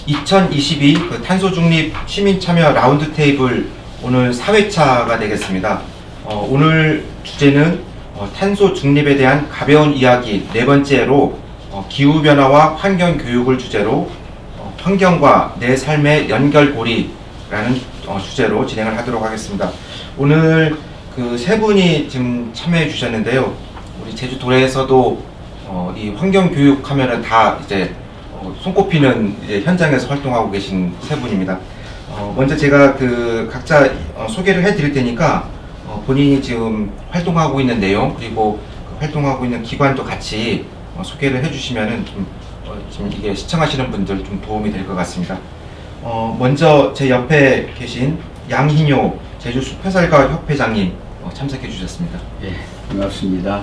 2022 그 탄소 중립 시민 참여 라운드 테이블 오늘 4회차가 되겠습니다. 오늘 주제는 탄소 중립에 대한 가벼운 이야기 네 번째로 기후 변화와 환경 교육을 주제로 환경과 내 삶의 연결고리라는 주제로 진행을 하도록 하겠습니다. 오늘 그 세 분이 지금 참여해 주셨는데요. 우리 제주 도내에서도 이 환경 교육 하면은 다 이제 손꼽히는 이제 현장에서 활동하고 계신 세 분입니다. 먼저 제가 그 각자 소개를 해드릴 테니까 본인이 지금 활동하고 있는 내용 그리고 그 활동하고 있는 기관도 같이 소개를 해주시면은 지금 이게 시청하시는 분들 좀 도움이 될 것 같습니다. 먼저 제 옆에 계신 양희뇨 제주 숲해설가 협회장님 참석해 주셨습니다. 예, 반갑습니다.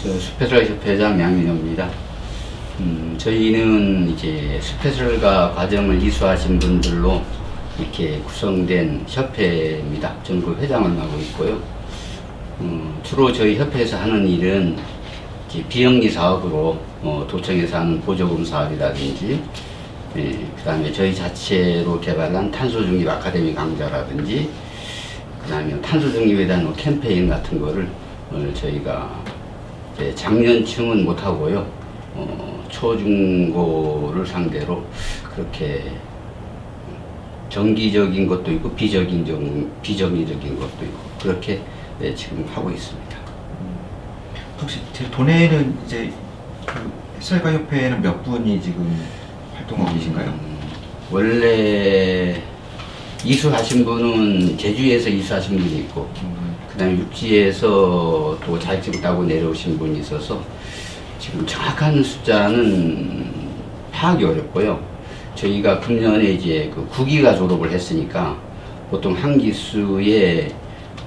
저 숲해설 협회장 양민호입니다. 저희는 이제 숲해설가 과정을 이수하신 분들로 이렇게 구성된 협회입니다. 전국 회장을 맡고 있고요. 주로 저희 협회에서 하는 일은 이제 비영리 사업으로 도청에서 하는 보조금 사업이라든지, 그 다음에 저희 자체로 개발한 탄소 중립 아카데미 강좌라든지, 그 다음에 탄소 중립에 대한 캠페인 같은 거를 저희가 이제 장년층은 못하고요. 초중고를 상대로 그렇게 정기적인 것도 있고 비정기적인 것도 있고 그렇게 지금 하고 있습니다. 혹시 제 도내에는 이제 그 해설가 협회에는 몇 분이 지금 활동하고 계신가요? 원래 이수하신 분은 제주에서 이수하신 분이 있고 그 다음에 육지에서 또 자격증 따고 내려오신 분이 있어서 지금 정확한 숫자는 파악이 어렵고요. 저희가 금년에 이제 그 9기가 졸업을 했으니까 보통 한 기수에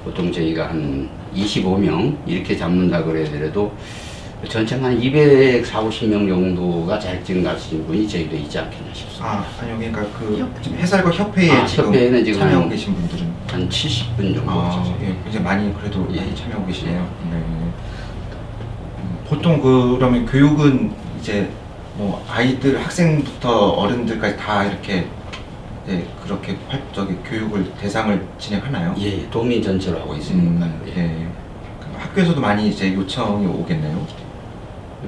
보통 저희가 한 25명 이렇게 잡는다 그래도 전체 한 240명 정도가 자격증 가신 분이 저희도 있지 않겠나 싶습니다. 아니요, 그러니까 그 지금 해설가 협회에 협회에는 지금 참여하고 계신 분들은 한 70분 정도. 예, 이제 많이 그래도 예. 많이 참여하고 계시네요. 네. 보통 그러면 교육은 이제 뭐 아이들, 학생부터 어른들까지 다 이렇게 그렇게 교육을 대상을 진행하나요? 예, 도민 전체로 하고 있습니다. 예. 그럼 학교에서도 많이 이제 요청이 오겠네요.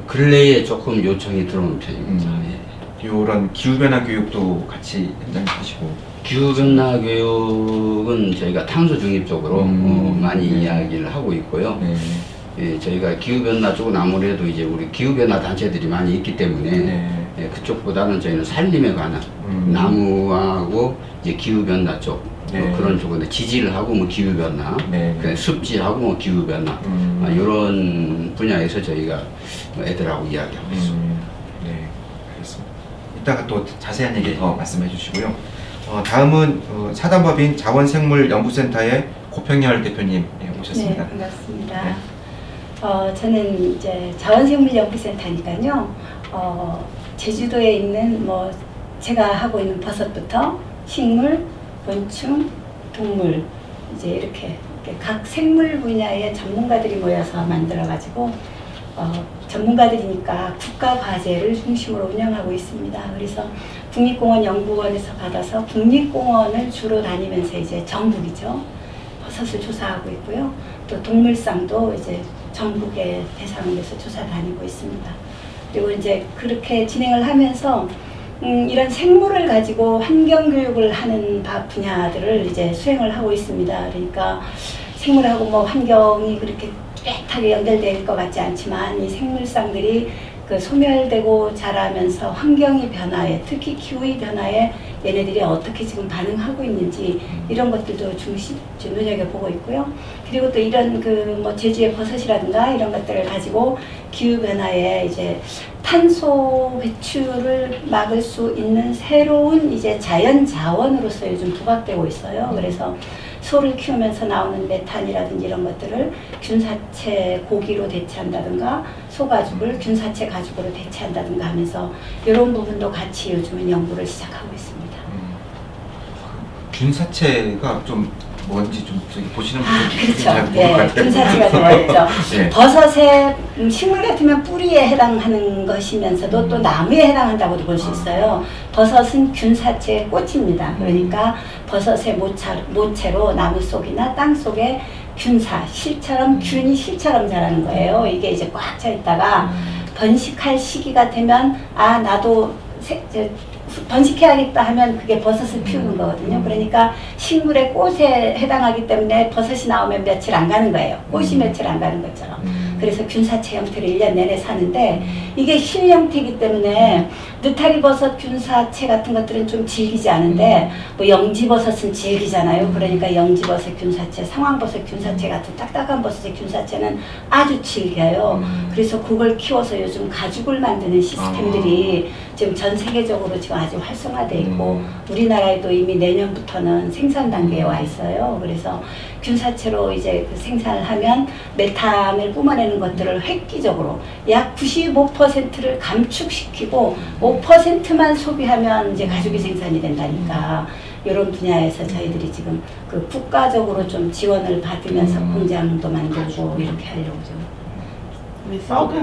근래에 조금 요청이 들어오는 편입니다. 이런 기후변화 교육도 같이 현장에 하시고. 기후변화 교육은 저희가 탄소 중립 쪽으로 많이 네. 이야기를 하고 있고요. 네. 예, 저희가 기후변화 쪽은 아무래도 이제 우리 기후변화 단체들이 많이 있기 때문에 네. 예, 그쪽보다는 저희는 살림에 관한 나무하고 이제 기후변화 쪽 네. 그런 쪽은 지질을 하고 뭐 기후변화, 네. 그 습지하고 뭐 기후변화 이런 분야에서 저희가 애들하고 이야기하고 있습니다. 네, 알겠습니다. 이따가 또 자세한 얘기 더 말씀해 주시고요. 다음은 사단법인 자원생물연구센터의 고평열 대표님 오셨습니다. 네, 반갑습니다. 네. 저는 이제 자원생물연구센터니까요. 제주도에 있는 뭐 제가 하고 있는 버섯부터 식물, 곤충, 동물 이제 이렇게 각 생물 분야의 전문가들이 모여서 만들어가지고 전문가들이니까 국가 과제를 중심으로 운영하고 있습니다. 그래서 국립공원연구원에서 받아서 국립공원을 주로 다니면서 이제 전국이죠. 버섯을 조사하고 있고요. 또 동물상도 이제 전국의 대상을 해서 조사 다니고 있습니다. 그리고 이제 그렇게 진행을 하면서 이런 생물을 가지고 환경교육을 하는 분야들을 이제 수행을 하고 있습니다. 그러니까 생물하고 뭐 환경이 그렇게 뚜렷하게 연결될 것 같지 않지만 이 생물상들이 그 소멸되고 자라면서 환경의 변화에 특히 기후의 변화에 얘네들이 어떻게 지금 반응하고 있는지 이런 것들도 중심 눈여겨보고 있고요. 그리고 또 이런 그 뭐 제주의 버섯이라든가 이런 것들을 가지고 기후 변화에 이제 탄소 배출을 막을 수 있는 새로운 이제 자연 자원으로서 요즘 부각되고 있어요. 그래서 소를 키우면서 나오는 메탄이라든지 이런 것들을 균사체 고기로 대체한다든가 소가죽을 균사체 가죽으로 대체한다든가 하면서 이런 부분도 같이 요즘은 연구를 시작하고 있습니다. 균사체가 좀 뭔지 좀 저기 보시는 분들 그렇죠. 잘 모를 것 예, 같아요. 균사체가 들어있죠. 예. 버섯의 식물 같으면 뿌리에 해당하는 것이면서도 또 나무에 해당한다고도 볼 수 있어요. 버섯은 균사체의 꽃입니다. 그러니까 버섯의 모체로 나무 속이나 땅 속에 균사, 실처럼 균이 실처럼 자라는 거예요. 이게 이제 꽉 차 있다가 번식할 시기가 되면 아 나도 번식해야겠다 하면 그게 버섯을 피우는 거거든요. 그러니까 식물의 꽃에 해당하기 때문에 버섯이 나오면 며칠 안 가는 거예요. 꽃이 며칠 안 가는 것처럼. 그래서 균사체 형태로 1년 내내 사는데 이게 실 형태이기 때문에 느타리 버섯 균사체 같은 것들은 좀 질기지 않은데 뭐 영지버섯은 질기잖아요. 그러니까 영지버섯 균사체, 상황버섯 균사체 같은 딱딱한 버섯의 균사체는 아주 질겨요. 그래서 그걸 키워서 요즘 가죽을 만드는 시스템들이 지금 전 세계적으로 지금 아주 활성화되어 있고 우리나라에도 이미 내년부터는 생산 단계에 와 있어요. 그래서 균사체로 이제 그 생산을 하면 메탄을 뿜어내는 것들을 획기적으로 약 95%를 감축시키고 5%만 소비하면 이제 가죽이 생산이 된다니까 이런 분야에서 저희들이 지금 그 국가적으로 좀 지원을 받으면서 공장도 만들고 이렇게 하려고 좀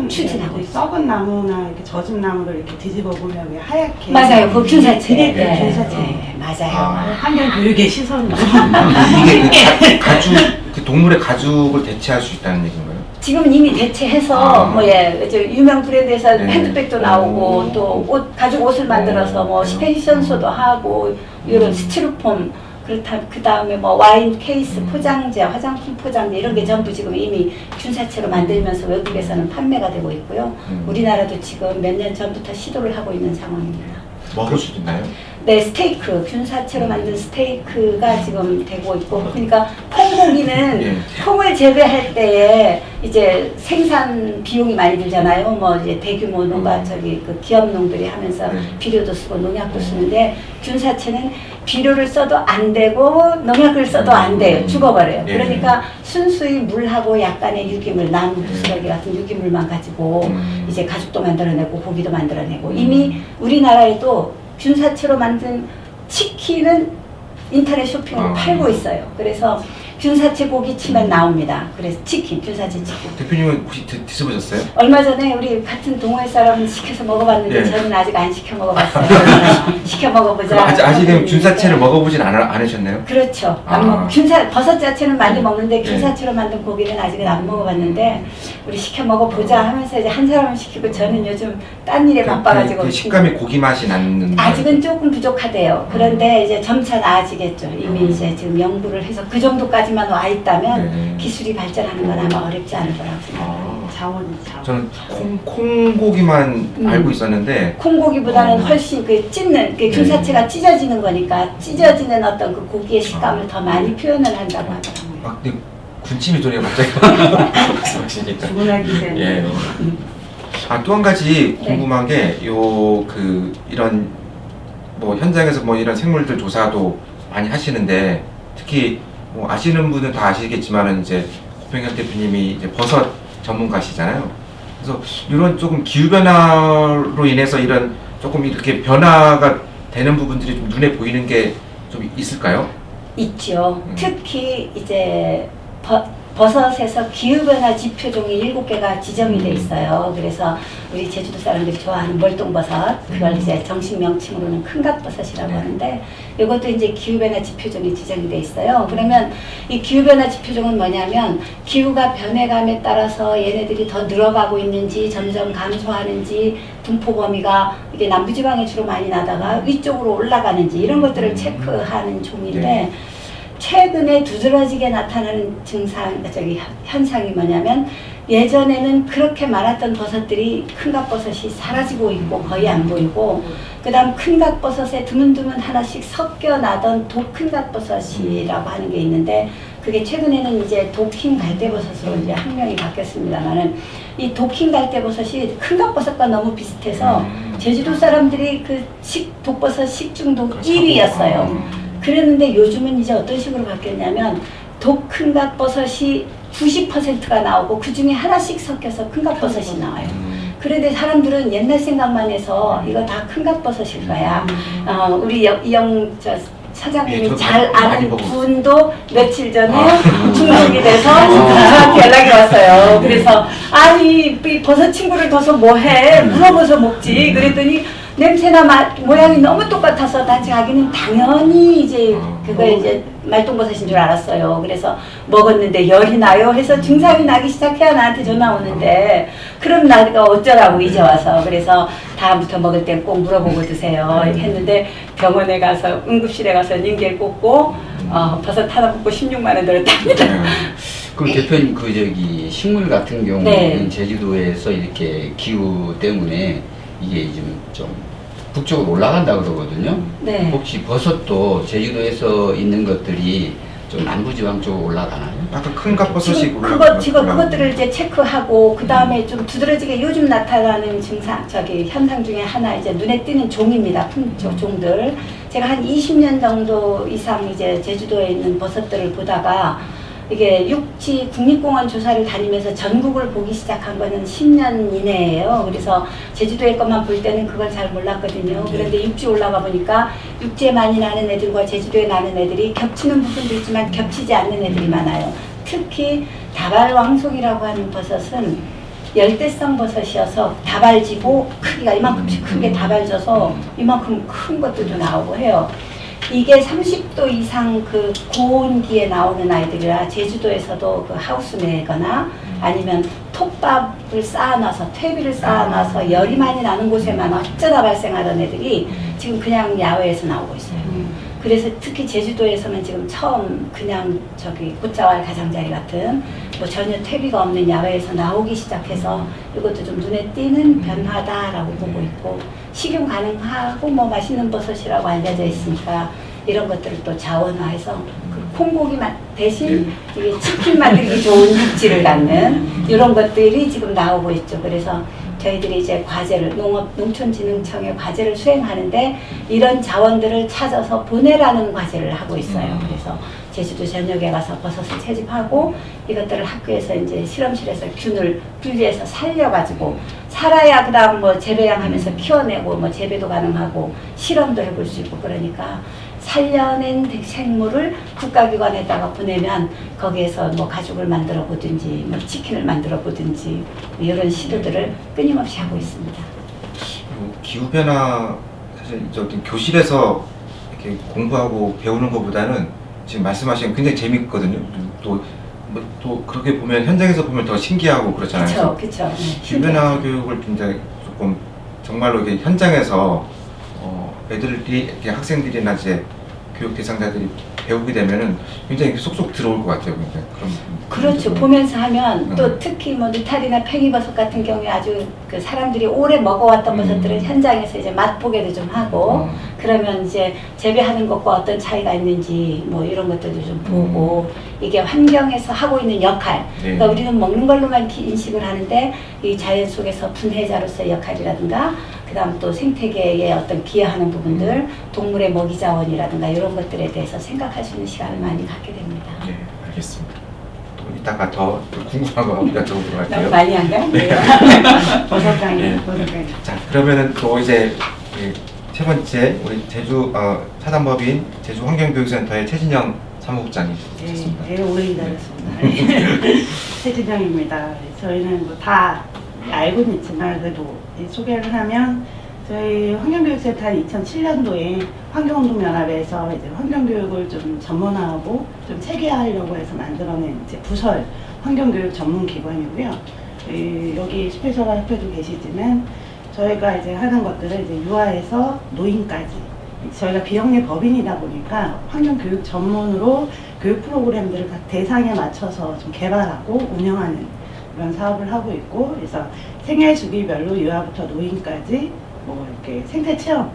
추진하고 있어요. 썩은 나무나 이렇게 젖은 나무를 이렇게 뒤집어 보면 왜 하얗게 맞아요. 그 균사체. 그게 네, 균사체. 네, 맞아요. 환경 교육의 시선으로 이게 그 가죽, 그 동물의 가죽을 대체할 수 있다는 얘기인가요? 지금 이미 대체해서 뭐 예, 저 유명 브랜드에서 네. 핸드백도 나오고 또 가죽 옷을 만들어서 뭐 패션쇼도 하고 이런 스티로폼 그 다음에 뭐 와인 케이스 포장재, 화장품 포장재 이런 게 전부 지금 이미 균사체로 만들면서 외국에서는 판매가 되고 있고요. 우리나라도 지금 몇 년 전부터 시도를 하고 있는 상황입니다. 먹을 수 있나요? 네, 스테이크, 균사체로 만든 스테이크가 지금 되고 있고, 그러니까 콩고기는 예. 콩을 재배할 때에 이제 생산 비용이 많이 들잖아요. 뭐 이제 대규모 농가 저기 그 기업농들이 하면서 비료도 쓰고 농약도 쓰는데 균사체는 비료를 써도 안 되고 농약을 써도 안 돼요. 죽어버려요. 예. 그러니까 순수히 물하고 약간의 유기물, 나무 부스러기 같은 유기물만 가지고 이제 가죽도 만들어내고 고기도 만들어내고 이미 우리나라에도 균사체로 만든 치킨은 인터넷 쇼핑으로 팔고 있어요. 그래서 균사체 고기 치면 나옵니다. 그래서 치킨, 균사체 치킨. 대표님은 혹시 드셔보셨어요? 얼마 전에 우리 같은 동호회 사람 시켜서 먹어봤는데 예. 저는 아직 안 시켜 먹어봤어요. 시켜 먹어보자. 그럼 아직은 하고 균사체를 있는데. 먹어보진 않으셨나요? 그렇죠. 아. 안 먹. 버섯 자체는 많이 먹는데 예. 균사체로 만든 고기는 아직은 안 먹어봤는데 우리 시켜 먹어보자 하면서 이제 한 사람을 시키고 저는 요즘 딴 일에 바빠가지고 그 식감이 고기 맛이 나는 아직은 조금 부족하대요. 그런데 이제 점차 나아지겠죠. 이미 이제 지금 연구를 해서 그 정도까지만 와 있다면 네. 기술이 발전하는 건 아마 어렵지 않을 거라고 생각합니다. 자원. 저는 콩고기만 알고 있었는데 콩고기보다는 훨씬 그 찢는 그 균사체가 찢어지는 거니까 찢어지는 어떤 그 고기의 식감을 더 많이 표현을 한다고 하더라고요. 아 근데 군침이 도네요 갑자기 말씀하시니까. 주문하기 때문에. 예. 아 또 한 가지 네. 궁금한 게 요 그 이런 뭐 현장에서 뭐 이런 생물들 조사도 많이 하시는데 특히 뭐 아시는 분은 다 아시겠지만은 이제 고평현 대표님이 이제 버섯 전문가시잖아요. 그래서 이런 조금 기후 변화로 인해서 이런 조금 이렇게 변화가 되는 부분들이 좀 눈에 보이는 게 좀 있을까요? 있죠. 특히 이제 버섯에서 기후변화 지표종이 7개가 지정이 돼 있어요. 그래서 우리 제주도 사람들이 좋아하는 몰동버섯, 그걸 이제 정식 명칭으로는 큰갓버섯이라고 하는데 이것도 이제 기후변화 지표종이 지정이 돼 있어요. 그러면 이 기후변화 지표종은 뭐냐면 기후가 변해감에 따라서 얘네들이 더 늘어가고 있는지 점점 감소하는지 분포 범위가 이게 남부지방에 주로 많이 나다가 위쪽으로 올라가는지 이런 것들을 체크하는 종인데 최근에 두드러지게 나타나는 현상이 뭐냐면 예전에는 그렇게 많았던 버섯들이 큰갓버섯이 사라지고 있고 거의 안 보이고 그 다음 큰갓버섯에 드문드문 하나씩 섞여 나던 독큰갓버섯이라고 하는 게 있는데 그게 최근에는 이제 독흰 갈대버섯으로 이제 학명이 바뀌었습니다만은 이 독흰 갈대버섯이 큰갓버섯과 너무 비슷해서 제주도 사람들이 그 독버섯 식중독 1위였어요. 그랬는데 요즘은 이제 어떤 식으로 바뀌었냐면 독큰갓버섯이 90%가 나오고 그 중에 하나씩 섞여서 큰갓버섯이 나와요. 그런데 사람들은 옛날 생각만 해서 이거 다 큰갓버섯일 거야. 우리 차장님이 예, 저 잘 많이 아는 먹었어요. 분도 며칠 전에 아. 중독이 돼서 저한테 연락이 왔어요. 그래서 아니 이 버섯 친구를 둬서 뭐해? 물어봐서 먹지. 그랬더니 냄새나 맛 모양이 너무 똑같아서 나 자기는 당연히 이제 그거 이제 말똥버섯인 줄 알았어요. 그래서 먹었는데 열이 나요 해서 증상이 나기 시작해야 나한테 전화 오는데 그럼 나가 어쩌라고 이제 와서. 그래서 다음부터 먹을 땐 꼭 물어보고 드세요 이렇게 했는데 병원에 가서 응급실에 가서 닌겔 꽂고 버섯 하나 먹고 16만 원 들었답니다. 그럼 대표님 그 저기 식물 같은 경우는 네. 제주도에서 이렇게 기후 때문에 이게 좀 북쪽으로 올라간다 그러거든요. 네. 혹시 버섯도 제주도에서 있는 것들이 좀 남부지방 쪽으로 올라가나요? 약간 큰 값버섯이 지금 그것들을 이제 체크하고 그 다음에 좀 두드러지게 요즘 나타나는 증상 현상 중에 하나 이제 눈에 띄는 종입니다. 종들. 제가 한 20년 정도 이상 이제 제주도에 있는 버섯들을 보다가 이게 육지 국립공원 조사를 다니면서 전국을 보기 시작한 거는 10년 이내예요. 그래서 제주도의 것만 볼 때는 그걸 잘 몰랐거든요. 그런데 육지 올라가 보니까 육지에 많이 나는 애들과 제주도에 나는 애들이 겹치는 부분도 있지만 겹치지 않는 애들이 많아요. 특히 다발왕송이라고 하는 버섯은 열대성 버섯이어서 다발지고 크기가 이만큼씩 크게 다발져서 이만큼 큰 것들도 나오고 해요. 이게 30도 이상 그 고온기에 나오는 아이들이라 제주도에서도 그 하우스내거나 아니면 톱밥을 쌓아놔서 퇴비를 쌓아놔서 열이 많이 나는 곳에만 어쩌다 발생하던 애들이 지금 그냥 야외에서 나오고 있어요. 그래서 특히 제주도에서는 지금 처음 그냥 꽃자왈 가장자리 같은 뭐 전혀 퇴비가 없는 야외에서 나오기 시작해서 이것도 좀 눈에 띄는 변화다라고 보고 있고 식용 가능하고 뭐 맛있는 버섯이라고 알려져 있으니까 이런 것들을 또 자원화해서 그 콩고기 맛 대신 이게 치킨 만들기 좋은 육질을 갖는 이런 것들이 지금 나오고 있죠. 그래서 저희들이 이제 과제를 농촌진흥청의 과제를 수행하는데 이런 자원들을 찾아서 보내라는 과제를 하고 있어요. 그래서 제주도 전역에 가서 버섯을 채집하고 이것들을 학교에서 이제 실험실에서 균을 분리해서 살려가지고 살아야 그다음 뭐 재배양하면서 키워내고 뭐 재배도 가능하고 실험도 해볼 수 있고 그러니까 살려낸 생물을 국가기관에다가 보내면 거기에서 뭐 가죽을 만들어 보든지 뭐 치킨을 만들어 보든지 이런 시도들을 끊임없이 하고 있습니다. 기후변화 사실 교실에서 이렇게 공부하고 배우는 것보다는 지금 말씀하신 굉장히 재밌거든요. 또 그렇게 보면 현장에서 보면 더 신기하고 그렇잖아요. 그렇죠. 기후변화 교육을 굉장히 조금 정말로 이렇게 현장에서 애들이 이렇게 학생들이나 이제 교육 대상자들이 배우게 되면은 굉장히 쏙쏙 들어올 것 같아요. 그런 그렇죠. 보면서 하면 또 특히 뭐 느타리나 팽이버섯 같은 경우에 아주 그 사람들이 오래 먹어왔던 버섯들은 현장에서 이제 맛보게도 좀 하고 그러면 이제 재배하는 것과 어떤 차이가 있는지 뭐 이런 것들도 좀 보고 이게 환경에서 하고 있는 역할. 그러니까 우리는 먹는 걸로만 인식을 하는데 이 자연 속에서 분해자로서의 역할이라든가 그다음 또 생태계에 어떤 기여하는 부분들, 동물의 먹이 자원이라든가 이런 것들에 대해서 생각할 수 있는 시간을 많이 갖게 됩니다. 네, 알겠습니다. 또 이따가 더 궁금한 거 여쭤보도록 할게요. 너무 많이 한가요? 네. 버섯강이. 자, 그러면은 또 이제 세 번째 우리 제주 사단법인 제주환경교육센터의 최진영 사무국장이셨습니다. 네, 오래 기다렸습니다. 최진영입니다. 저희는 뭐 다 알고는 있지만 그래도 소개를 하면 저희 환경교육센터는 2007년도에 환경운동연합에서 이제 환경교육을 좀 전문화하고 좀 체계화하려고 해서 만들어낸 이제 부설 환경교육 전문기관이고요. 여기 스페셜 협회도 계시지만 저희가 이제 하는 것들을 이제 유아에서 노인까지 저희가 비영리 법인이다 보니까 환경교육 전문으로 교육 프로그램들을 각 대상에 맞춰서 좀 개발하고 운영하는 그런 사업을 하고 있고 그래서 생애 주기별로 유아부터 노인까지 뭐 이렇게 생태 체험,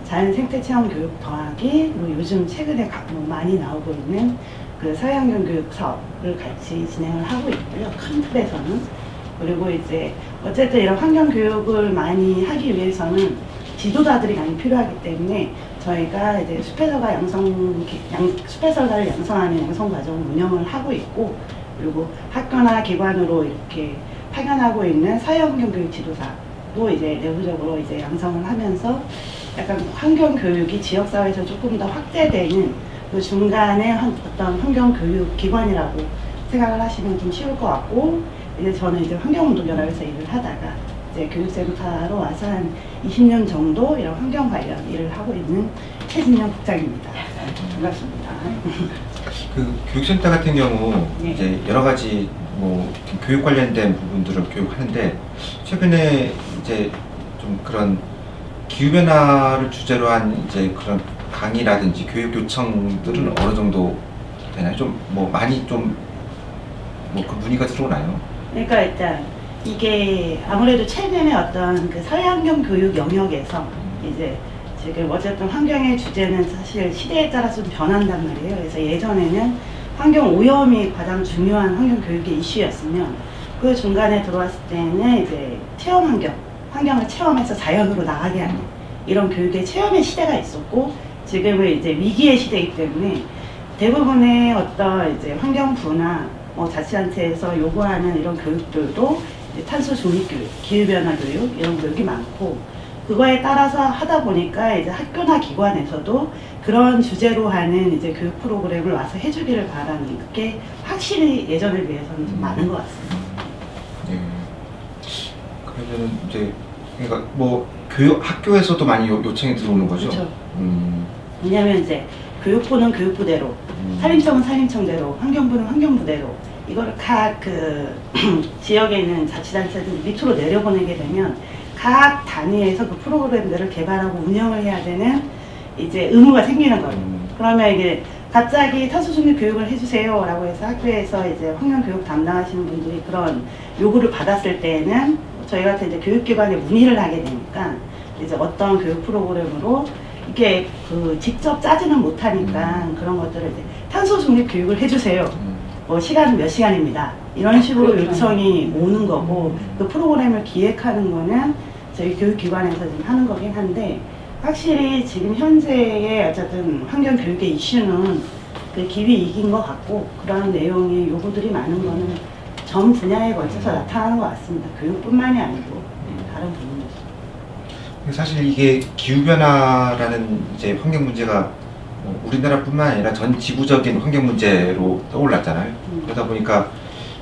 자연 생태 체험 교육 더하기 뭐 요즘 최근에 뭐 많이 나오고 있는 그 사회환경 교육 사업을 같이 진행을 하고 있고요. 큰 틀에서는 그리고 이제 어쨌든 이런 환경 교육을 많이 하기 위해서는 지도자들이 많이 필요하기 때문에 저희가 이제 숲해설가를 양성하는 양성 과정을 운영을 하고 있고 그리고 학교나 기관으로 이렇게 파견하고 있는 사회환경교육 지도사도 이제 내부적으로 이제 양성을 하면서 약간 환경 교육이 지역사회에서 조금 더 확대되는 그 중간에 어떤 환경 교육 기관이라고 생각을 하시면 좀 쉬울 것 같고, 이제 저는 이제 환경운동연합에서 일을 하다가 이제 교육센터로 와서 한 20년 정도 이런 환경 관련 일을 하고 있는 최진영 국장입니다. 반갑습니다. 그 교육센터 같은 경우 네. 이제 여러 가지 뭐 교육 관련된 부분들을 교육하는데 최근에 이제 좀 그런 기후 변화를 주제로 한 이제 그런 강의라든지 교육 요청들은 어느 정도 되나요? 좀 뭐 많이 좀 뭐 그 문의가 들어오나요? 그러니까 일단 이게 아무래도 최근에 어떤 그 사회환경 교육 영역에서 이제 지금 어쨌든 환경의 주제는 사실 시대에 따라서 좀 변한단 말이에요. 그래서 예전에는 환경 오염이 가장 중요한 환경 교육의 이슈였으면 그 중간에 들어왔을 때는 이제 체험 환경, 환경을 체험해서 자연으로 나가게 하는 이런 교육의 체험의 시대가 있었고, 지금은 이제 위기의 시대이기 때문에 대부분의 어떤 이제 환경부나 자치단체에서 요구하는 이런 교육들도 이제 탄소 중립 교육, 기후변화 교육 이런 교육이 많고, 그거에 따라서 하다 보니까 이제 학교나 기관에서도 그런 주제로 하는 이제 교육 프로그램을 와서 해주기를 바라는 게 확실히 예전에 비해서는 좀 많은 것 같습니다. 예. 그러면은 이제 그러니까 뭐 교육 학교에서도 많이 요청이 들어오는 거죠? 그렇죠. 음. 왜냐하면 이제 교육부는 교육부대로, 산림청은 산림청대로, 환경부는 환경부대로 이거를 각 그 지역에 있는 자치단체들 밑으로 내려보내게 되면 각 단위에서 그 프로그램들을 개발하고 운영을 해야 되는 이제 의무가 생기는 거예요. 그러면 이게 갑자기 탄소 중립 교육을 해주세요 라고 해서 학교에서 이제 환경 교육 담당하시는 분들이 그런 요구를 받았을 때는 저희 같은 이제 교육기관에 문의를 하게 되니까 이제 어떤 교육 프로그램으로 이게 그 직접 짜지는 못하니까 그런 것들을 이제 탄소 중립 교육을 해주세요. 뭐 시간은 몇 시간입니다. 이런 식으로 그렇구나. 요청이 오는 거고, 그 프로그램을 기획하는 거는 저희 교육기관에서 지금 하는 거긴 한데, 확실히 지금 현재의 어쨌든 환경 교육의 이슈는 그 기후위기인 것 같고, 그런 내용의 요구들이 많은 거는 전 분야에 걸쳐서 나타나는 것 같습니다. 교육뿐만이 아니고 다른 부분에서. 사실 이게 기후 변화라는 이제 환경 문제가 뭐 우리나라뿐만 아니라 전 지구적인 환경 문제로 떠올랐잖아요. 그러다 보니까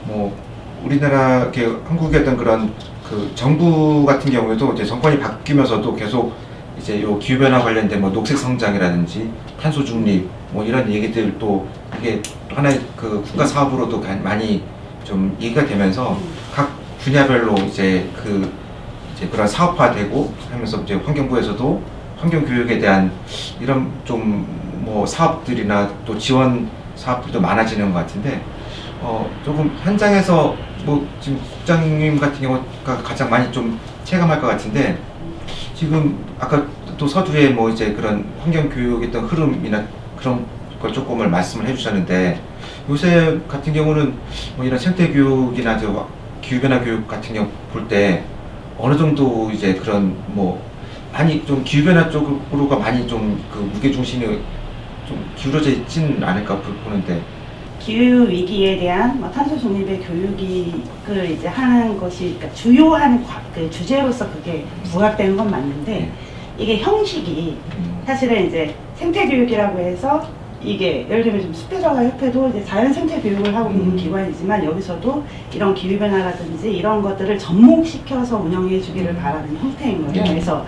뭐 우리나라 이렇게 한국의 어떤 그런 그 정부 같은 경우에도 이제 정권이 바뀌면서도 계속 이제 요 기후 변화 관련된 뭐 녹색 성장이라든지 탄소 중립 뭐 이런 얘기들도 이게 또 하나의 그 국가 사업으로도 많이 좀 얘기가 되면서 각 분야별로 이제 그런 사업화되고 하면서 이제 환경부에서도 환경 교육에 대한 이런 좀 뭐 사업들이나 또 지원 사업들도 많아지는 것 같은데 조금 현장에서 뭐 지금 국장님 같은 경우가 가장 많이 좀 체감할 것 같은데, 지금 아까 또 서두에 뭐 이제 그런 환경 교육의 어떤 흐름이나 그런 걸 조금을 말씀을 해주셨는데, 요새 같은 경우는 뭐 이런 생태 교육이나 저 기후 변화 교육 같은 경우 볼 때 어느 정도 이제 그런 뭐 많이 좀 기후 변화 쪽으로가 많이 좀 그 무게 중심이 좀 기울어져 있지는 않을까 보는데. 기후 위기에 대한 탄소 중립의 교육을 이제 하는 것이 그러니까 주요한 그 주제로서 그게 부각되는 건 맞는데, 이게 형식이 사실은 이제 생태 교육이라고 해서 이게 예를 들면 좀 숲배정화 협회도 이제 자연 생태 교육을 하고 있는 기관이지만, 여기서도 이런 기후 변화라든지 이런 것들을 접목시켜서 운영해 주기를 바라는 형태인 거예요. 그래서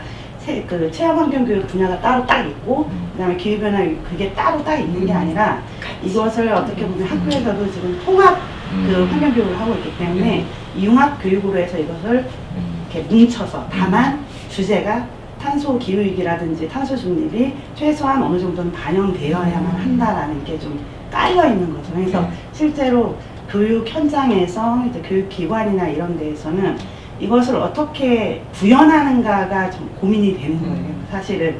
그 체험환경 교육 분야가 따로 딱 있고, 그다음에 기후 변화 그게 따로 딱 있는 게 아니라 이것을 어떻게 보면 학교에서도 지금 통합 그 환경 교육을 하고 있기 때문에 융합 교육으로 해서 이것을 이렇게 뭉쳐서, 다만 주제가 탄소 기후위기라든지 탄소 중립이 최소한 어느 정도는 반영되어야만 한다라는 게 좀 깔려 있는 거죠. 그래서 실제로 교육 현장에서 이제 교육기관이나 이런 데에서는 이것을 어떻게 구현하는가가 좀 고민이 되는 거예요. 사실은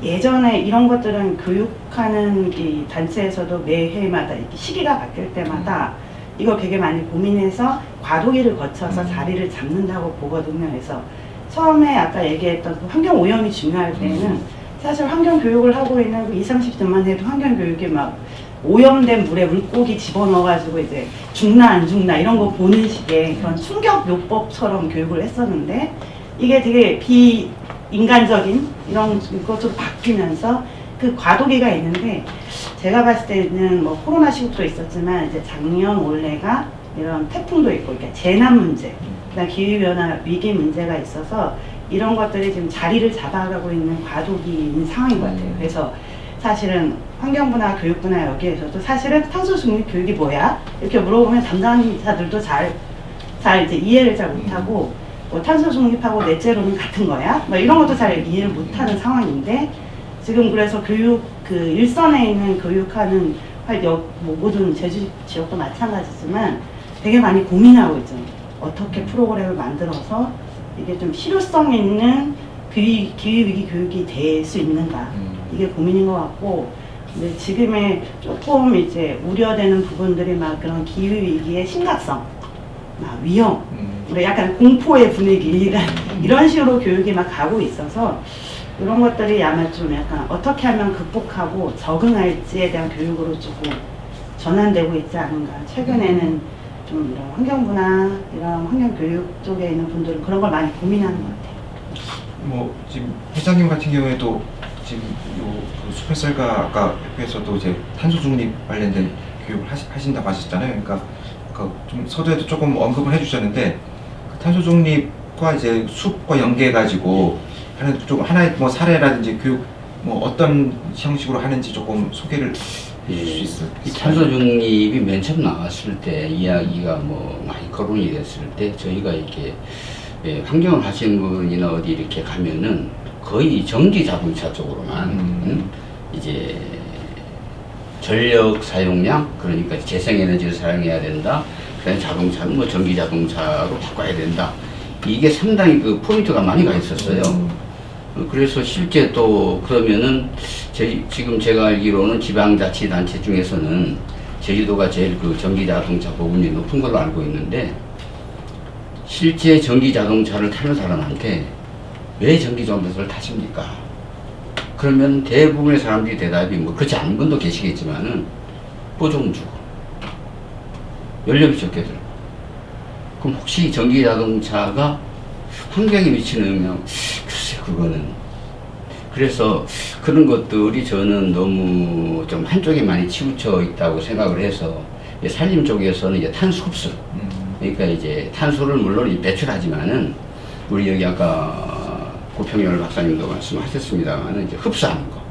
예전에 이런 것들은 교육하는 이 단체에서도 매해마다 이렇게 시기가 바뀔 때마다 이거 되게 많이 고민해서 과도기를 거쳐서 자리를 잡는다고 보거든요. 그래서 처음에 아까 얘기했던 그 환경 오염이 중요할 때는 사실 환경 교육을 하고 있는 그 20, 30대만 해도 환경 교육이 막 오염된 물에 물고기 집어넣어가지고 이제 죽나 안 죽나 이런 거 보는 식의 그런 충격 요법처럼 교육을 했었는데, 이게 되게 인간적인 이런 것으로 바뀌면서 그 과도기가 있는데, 제가 봤을 때는 뭐 코로나 시국도 있었지만 이제 작년 올해가 이런 태풍도 있고, 그러니까 재난 문제, 그다음 기후변화 위기 문제가 있어서 이런 것들이 지금 자리를 잡아가고 있는 과도기인 상황인 것 같아요. 그래서 사실은 환경부나 교육부나 여기에서도 사실은 탄소 중립 교육이 뭐야? 이렇게 물어보면 담당자들도 잘 이제 이해를 잘 못하고, 뭐 탄소 중립하고 넷제로는 같은 거야? 뭐 이런 것도 잘 이해를 못하는 상황인데, 지금 그래서 교육 그 일선에 있는 교육하는 뭐 모든 제주 지역도 마찬가지지만 되게 많이 고민하고 있죠. 어떻게 프로그램을 만들어서 이게 좀 실효성 있는 기후위기 교육이 될 수 있는가, 이게 고민인 것 같고, 근데 지금의 조금 이제 우려되는 부분들이 막 그런 기후위기의 심각성, 막 위험, 약간 공포의 분위기, 이런 식으로 교육이 막 가고 있어서 이런 것들이 아마 좀 약간 어떻게 하면 극복하고 적응할지에 대한 교육으로 조금 전환되고 있지 않은가. 최근에는 좀 이런 환경부나 이런 환경교육 쪽에 있는 분들은 그런 걸 많이 고민하는 것 같아요. 뭐 지금 회장님 같은 경우에도 지금 요그 숲의쌀과 아까 협회에서도 이제 탄소 중립 관련된 교육을 하신다고 하셨잖아요. 그러니까 좀 서두에도 조금 언급을 해주셨는데, 그 탄소 중립과 이제 숲과 연계해 가지고 하는 좀 하나의 뭐 사례라든지 교육 뭐 어떤 형식으로 하는지 조금 소개를 해줄 수 있어요? 이 탄소 중립이 맨 처음 나왔을 때 이야기가 뭐 많이 거론이 됐을 때 저희가 이렇게 환경을 하시는 분이나 어디 이렇게 가면은 거의 전기 자동차 쪽으로만 이제 전력 사용량, 그러니까 재생에너지를 사용해야 된다. 그다음에 자동차는 뭐 전기 자동차로 바꿔야 된다. 이게 상당히 그 포인트가 많이 가 있었어요. 그래서 실제 또 그러면은 지금 제가 알기로는 지방자치단체 중에서는 제주도가 제일 그 전기자동차 보급률이 높은 걸로 알고 있는데, 실제 전기자동차를 타는 사람한테 왜 전기자동차를 타십니까? 그러면 대부분의 사람들이 대답이 뭐 그렇지 않은 분도 계시겠지만은 보조금 주고 연료비 적게 들고. 그럼 혹시 전기자동차가 환경에 미치는 영향, 글쎄 그거는. 그래서 그런 것들이 저는 너무 좀 한쪽에 많이 치우쳐 있다고 생각을 해서, 산림 쪽에서는 이제 탄소 흡수, 그러니까 이제 탄소를 물론 배출하지만은 우리 여기 아까 고평열 박사님도 말씀하셨습니다만은 이제 흡수하는 거,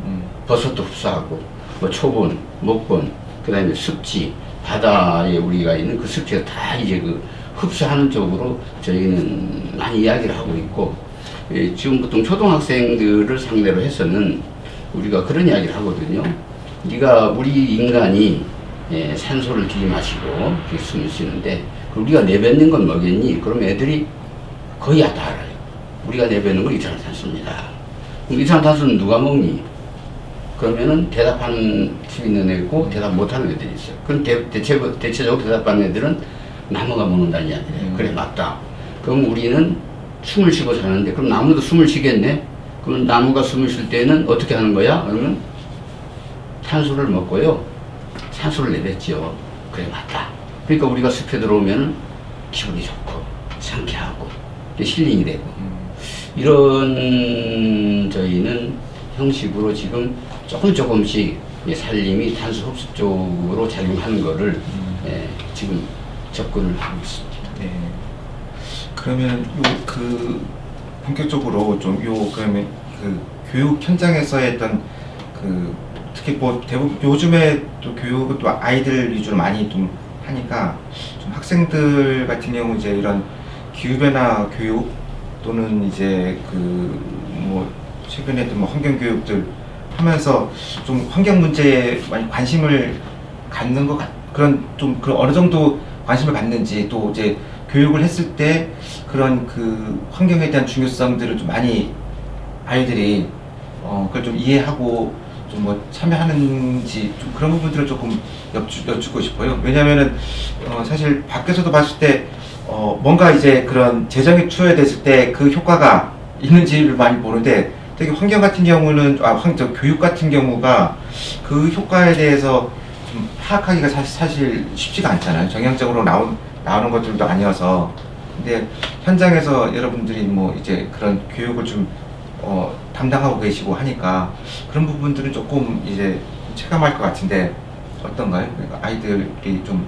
버섯도 흡수하고, 뭐 초본, 목본, 그다음에 습지, 바다에 우리가 있는 그 습지가 다 이제 그 흡수하는 쪽으로 저희는 많이 이야기를 하고 있고, 지금 보통 초등학생들을 상대로 해서는 우리가 그런 이야기를 하거든요. 우리 인간이 산소를 들이마시고 숨을 쉬는데 우리가 내뱉는 건 뭐겠니? 그럼 애들이 거의 다 알아요. 우리가 내뱉는 건 이산화탄소입니다. 그럼 이산화탄소는 누가 먹니? 그러면은 대답하는 수 있는 애고 대답 못하는 애들이 있어요. 그럼 대체적으로 대답하는 애들은 나무가 먹는다는 이야기예요. 그래, 맞다. 그럼 우리는 숨을 쉬고 사는데, 그럼 나무도 숨을 쉬겠네? 그럼 나무가 숨을 쉴 때는 어떻게 하는 거야? 그러면 탄소를 먹고요, 산소를 내뱉죠. 그래, 맞다. 그러니까 우리가 숲에 들어오면 기분이 좋고 상쾌하고 힐링이 되고, 이런 저희는 형식으로 지금 조금씩 산림이 탄소 흡수 쪽으로 작용하는 거를 지금 접근을 하고 있습니다. 네. 그러면 본격적으로 그러면 그 교육 현장에서 했던 특히 뭐 대부분 요즘에 또 교육은 또 아이들 위주로 많이 좀 하니까, 좀 학생들 같은 경우 이제 이런 기후변화 교육 또는 이제 뭐 최근에 또 뭐 환경 교육들 하면서 좀 환경 문제에 많이 관심을 갖는 그런 어느 정도 관심을 갖는지, 또 이제 교육을 했을 때 그런 환경에 대한 중요성들을 좀 많이 아이들이 그걸 좀 이해하고 좀 뭐 참여하는지, 좀 그런 부분들을 조금 여쭙고 싶어요. 왜냐면은 사실 밖에서도 봤을 때 뭔가 이제 그런 재정이 투여됐을 때 그 효과가 있는지를 많이 모르는데, 특히 환경 같은 경우는 교육 같은 경우가 그 효과에 대해서 좀 파악하기가 사실 쉽지가 않잖아요. 정량적으로 나오는 것들도 아니어서. 근데 현장에서 여러분들이 뭐 이제 그런 교육을 좀 담당하고 계시고 하니까 그런 부분들은 조금 이제 체감할 것 같은데 어떤가요? 그러니까 아이들이 좀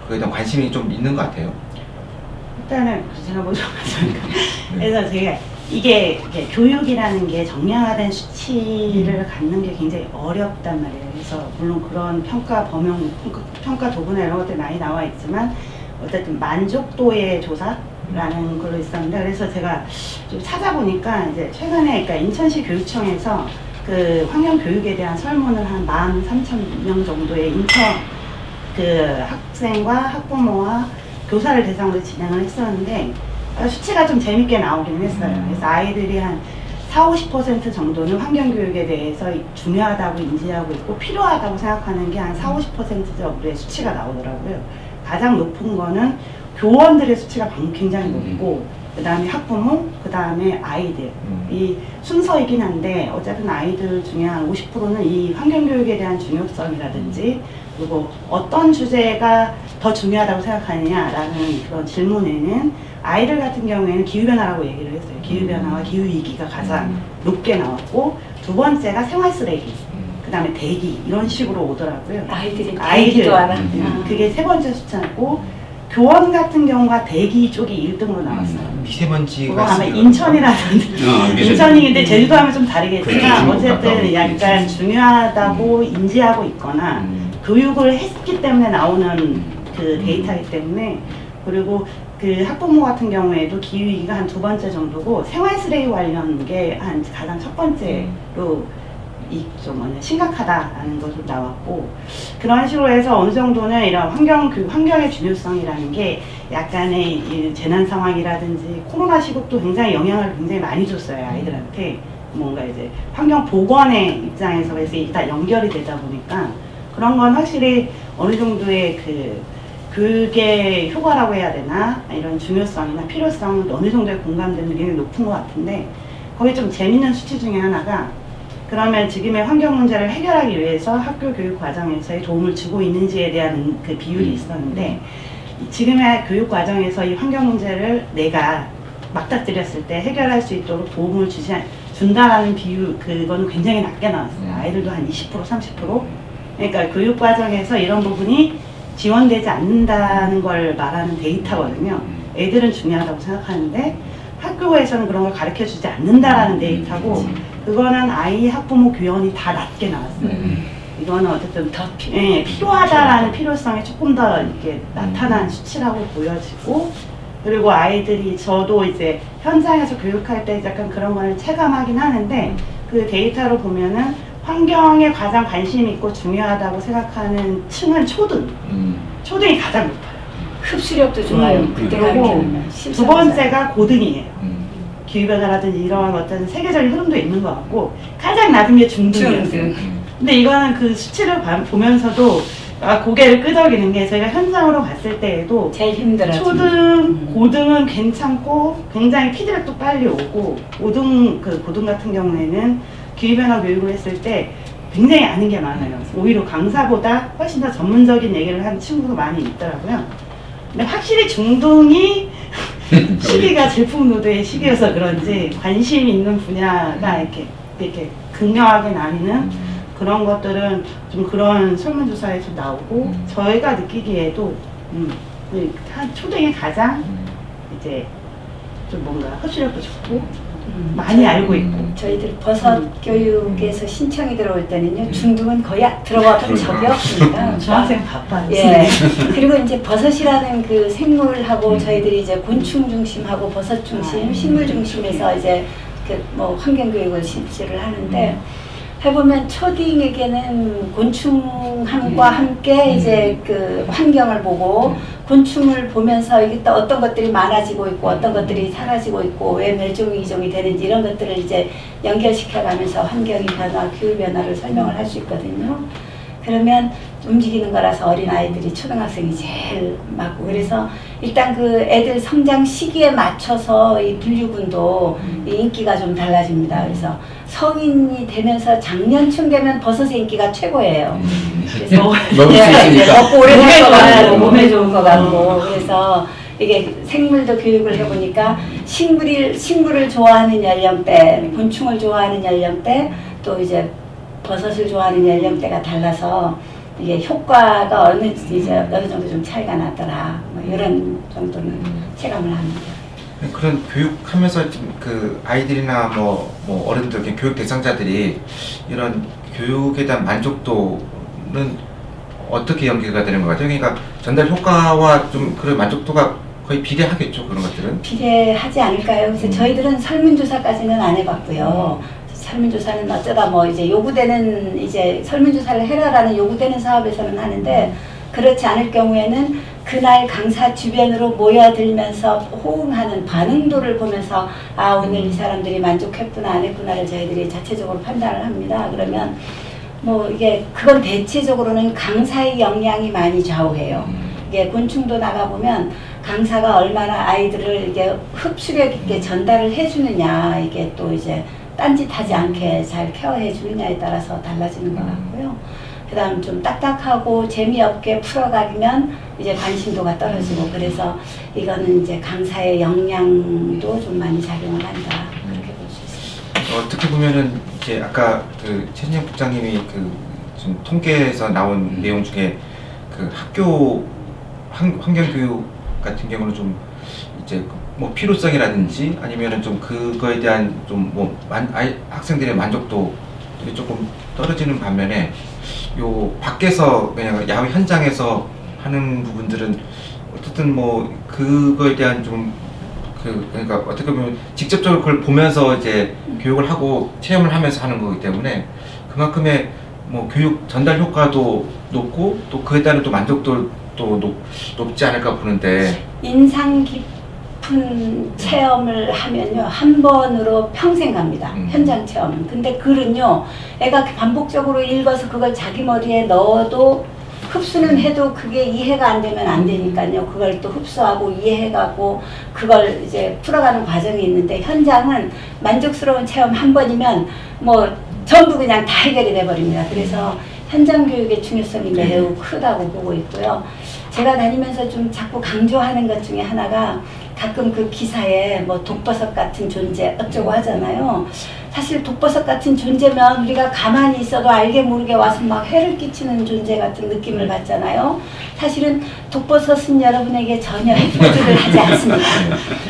그거에 대한 관심이 좀 있는 것 같아요. 일단은 제가 먼저 가자니까 그래서 제가 이게 교육이라는 게 정량화된 수치를 갖는 게 굉장히 어렵단 말이에요. 그래서 물론 그런 평가 범용, 평가 도구나 이런 것들이 많이 나와 있지만 어쨌든 만족도의 조사라는 걸로 있었는데 그래서 제가 좀 찾아보니까 이제 최근에 그러니까 인천시 교육청에서 그 환경 교육에 대한 설문을 한 13,000명 정도의 인천 그 학생과 학부모와 교사를 대상으로 진행을 했었는데 수치가 좀 재밌게 나오긴 했어요. 그래서 아이들이 한 40~50% 정도는 환경교육에 대해서 중요하다고 인지하고 있고 필요하다고 생각하는 게 한 40~50% 정도의 수치가 나오더라고요. 가장 높은 거는 교원들의 수치가 굉장히 높고 그 다음에 학부모, 그 다음에 아이들 이 순서이긴 한데 어쨌든 아이들 중에 한 50%는 이 환경교육에 대한 중요성이라든지 그리고 어떤 주제가 더 중요하다고 생각하느냐라는 그런 질문에는 아이들 같은 경우에는 기후변화라고 얘기를 했어요. 기후변화와 기후위기가 가장 높게 나왔고 두 번째가 생활쓰레기, 그 다음에 대기 이런 식으로 오더라고요. 아이들이 대기도 알아. 그게 세 번째 숫자고 교원 같은 경우가 대기 쪽이 1등으로 나왔어요. 미세먼지가 그거 아마 있으니까. 인천이라든지 인천인데 제주도 하면 좀 다르겠지만 그렇죠. 어쨌든 약간 중요하다고 인지하고 있거나 교육을 했기 때문에 나오는 그 데이터이기 때문에 그리고 그 학부모 같은 경우에도 기후위기가 한 두 번째 정도고 생활쓰레기 관련 게 한 가장 첫 번째로 좀 심각하다라는 것으로 나왔고 그런 식으로 해서 어느 정도는 이런 환경의 중요성이라는 게 약간의 이 재난 상황이라든지 코로나 시국도 굉장히 영향을 굉장히 많이 줬어요 아이들한테 뭔가 이제 환경 보건의 입장에서 그래서 이게 다 연결이 되다 보니까 그런 건 확실히 어느 정도의 그 교육의 효과라고 해야 되나 이런 중요성이나 필요성은 어느 정도의 공감되는 게 높은 것 같은데 거기 좀 재밌는 수치 중에 하나가 그러면 지금의 환경 문제를 해결하기 위해서 학교 교육 과정에서의 도움을 주고 있는지에 대한 그 비율이 있었는데 지금의 교육 과정에서 이 환경 문제를 내가 맞닥뜨렸을 때 해결할 수 있도록 도움을 준다라는 비율 그거는 굉장히 낮게 나왔어요. 아이들도 한 20%, 30%. 그러니까 교육 과정에서 이런 부분이 지원되지 않는다는 걸 말하는 데이터거든요. 애들은 중요하다고 생각하는데 학교에서는 그런 걸 가르쳐주지 않는다라는 데이터고 그거는 아이, 학부모, 교원이 다 낮게 나왔어요. 이거는 어쨌든 더 필요하다라는 필요성이 조금 더 이렇게 나타난 수치라고 보여지고 그리고 아이들이 저도 이제 현장에서 교육할 때 약간 그런 거를 체감하긴 하는데 그 데이터로 보면은 환경에 가장 관심 있고 중요하다고 생각하는 층은 초등. 초등이 가장 높아요. 흡수력도 좋아요. 그때 그리고 가르치면 두 번째가 고등이에요. 기후변화라든지 이런 어떤 세계적인 흐름도 있는 것 같고 가장 낮은 게 중등이었어요. 근데 이거는 그 수치를 보면서도 고개를 끄덕이는 게 저희가 현장으로 갔을 때에도 제일 힘들었죠. 초등, 고등은 괜찮고 굉장히 피드백도 빨리 오고 고등 같은 경우에는 기후변화 교육을 했을 때 굉장히 아는 게 많아요. 오히려 강사보다 훨씬 더 전문적인 얘기를 하는 친구도 많이 있더라고요. 근데 확실히 중등이 시기가 질풍노도의 시기여서 그런지 관심 있는 분야가 이렇게 극명하게 나뉘는 그런 것들은 좀 그런 설문조사에서 나오고 저희가 느끼기에도 초등이 가장 이제 좀 뭔가 흡수력도 좋고 많이 알고 있고 저희들 버섯 교육에서 신청이 들어올 때는요 중등은 거의 들어와 본 적이 없습니다. 중학생 바빠요. 예. 그리고 이제 버섯이라는 그 생물하고 저희들이 이제 곤충 중심하고 버섯 중심, 식물 중심에서 이제 그 뭐 환경 교육을 실시를 하는데 해보면 초딩에게는 곤충과 함께 이제 그 환경을 보고 곤충을 보면서 이게 또 어떤 것들이 많아지고 있고 어떤 것들이 사라지고 있고 왜 멸종위 이종이 되는지 이런 것들을 이제 연결시켜가면서 환경의 변화, 기후 변화를 설명을 할 수 있거든요. 그러면 움직이는 거라서 어린 아이들이 초등학생이 제일 맞고 그래서 일단 그 애들 성장 시기에 맞춰서 이 분류군도 이 인기가 좀 달라집니다. 그래서 성인이 되면서 작년쯤 되면 버섯의 인기가 최고예요. 그래서 먹을 수 있으니까. 먹고 오래 살 것 같고 몸에 좋은 것 같고 그래서 이게 생물도 교육을 해보니까 식물을 좋아하는 연령대, 곤충을 좋아하는 연령대, 또 이제 버섯을 좋아하는 연령대가 달라서 이게 효과가 어느 정도 좀 차이가 나더라. 뭐 이런 정도는 체감을 합니다. 그런 교육하면서 지금 그 아이들이나 뭐 어른들, 교육 대상자들이 이런 교육에 대한 만족도는 어떻게 연계가 되는 것 같아요? 그러니까 전달 효과와 좀 그런 만족도가 거의 비례하겠죠, 그런 것들은? 비례하지 않을까요? 그래서 저희들은 설문조사까지는 안 해봤고요. 설문조사는 어쩌다 뭐 이제 요구되는, 이제 설문조사를 해라라는 요구되는 사업에서는 하는데, 그렇지 않을 경우에는 그날 강사 주변으로 모여들면서 호응하는 반응도를 보면서 아, 오늘 이 사람들이 만족했구나 안 했구나를 저희들이 자체적으로 판단을 합니다. 그러면 뭐 이게 그건 대체적으로는 강사의 역량이 많이 좌우해요. 이게 곤충도 나가보면 강사가 얼마나 아이들을 이게 흡수력 있게 전달을 해주느냐, 이게 또 이제 딴짓하지 않게 잘 케어해 주느냐에 따라서 달라지는 것 같고요. 그 다음 좀 딱딱하고 재미없게 풀어가면 이제 관심도가 떨어지고, 그래서 이거는 이제 강사의 역량도 좀 많이 작용을 한다, 그렇게 볼 수 있습니다. 어떻게 보면은 이제 아까 그 최진영 국장님이 그 좀 통계에서 나온 내용 중에 그 학교 환경교육 같은 경우는 좀 이제 뭐 필요성이라든지 아니면은 좀 그거에 대한 좀 뭐 학생들의 만족도 조금 떨어지는 반면에 요 밖에서 그냥 야외 현장에서 하는 부분들은 어쨌든 뭐 그거에 대한 좀 그러니까 어떻게 보면 직접적으로 그걸 보면서 이제 교육을 하고 체험을 하면서 하는 거기 때문에 그만큼의 뭐 교육 전달 효과도 높고 또 그에 따른 또 만족도 또 높지 않을까 보는데, 인상 깊은 체험을 하면요, 한 번으로 평생 갑니다. 현장 체험은. 근데 글은요, 애가 반복적으로 읽어서 그걸 자기 머리에 넣어도 흡수는 해도 그게 이해가 안 되면 안 되니까요. 그걸 또 흡수하고 이해해가고 그걸 이제 풀어가는 과정이 있는데, 현장은 만족스러운 체험 한 번이면 뭐 전부 그냥 다 해결이 돼버립니다. 그래서 현장 교육의 중요성이 매우 크다고 보고 있고요. 제가 다니면서 좀 자꾸 강조하는 것 중에 하나가, 가끔 그 기사에 뭐 독버섯 같은 존재 어쩌고 하잖아요. 사실 독버섯 같은 존재면 우리가 가만히 있어도 알게 모르게 와서 막 해를 끼치는 존재 같은 느낌을 받잖아요. 사실은 독버섯은 여러분에게 전혀 해코지를 하지 않습니다.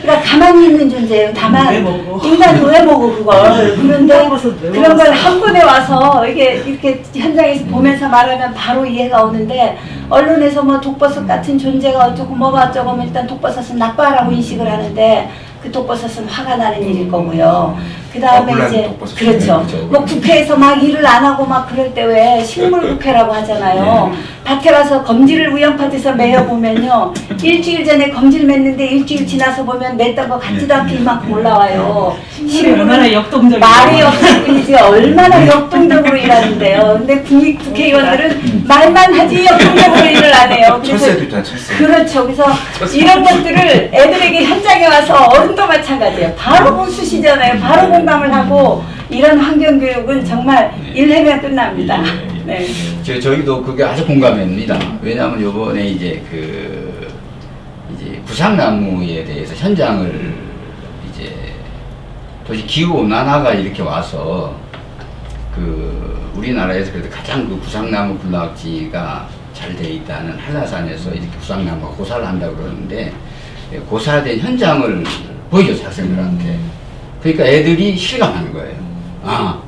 그러니까 가만히 있는 존재예요. 다만 인간 왜 먹어 그걸. 그런데 그런 걸 한 번에 와서 이렇게 현장에서 보면서 말하면 바로 이해가 오는데, 언론에서 뭐 독버섯 같은 존재가 어쩌고 뭐가 어쩌고 하면 일단 독버섯은 나빠라고 인식을 하는데, 그 독버섯은 화가 나는 일일 거고요. 그 다음에 이제 그렇죠. 뭐 국회에서 막 일을 안 하고 막 그럴 때 왜 식물국회라고 하잖아요. 밭에 가서 검지를 우연파에서 매여 보면요, 일주일 전에 검지를 맸는데 일주일 지나서 보면 맸던 거 같지도 않게 이만큼 올라와요. 식물이 얼마나 역동적이에요. 말이 없을 뿐이지 얼마나 역동적으로 일하는데요. 근데 국회의원들은 말만 하지 역동적으로 일을 안 해요. 철새도 있잖아, 철새. 그렇죠. 그래서 이런 것들을 애들에게 현장에 와서 어른도 마찬가지예요. 바로 웃으시잖아요. 바로 공감을 하고, 이런 환경교육은 정말 일하면 끝납니다. 네. 저희도 그게 아주 공감합니다. 왜냐하면 요번에 이제 이제 구상나무에 대해서 현장을 이제 도시 기후 온난화가 이렇게 와서 우리나라에서 그래도 가장 그 구상나무 군락지가 잘 돼 있다는 한라산에서 이렇게 구상나무가 고사를 한다고 그러는데, 고사된 현장을 보여줘서 학생들한테. 그러니까 애들이 실감하는 거예요. 아,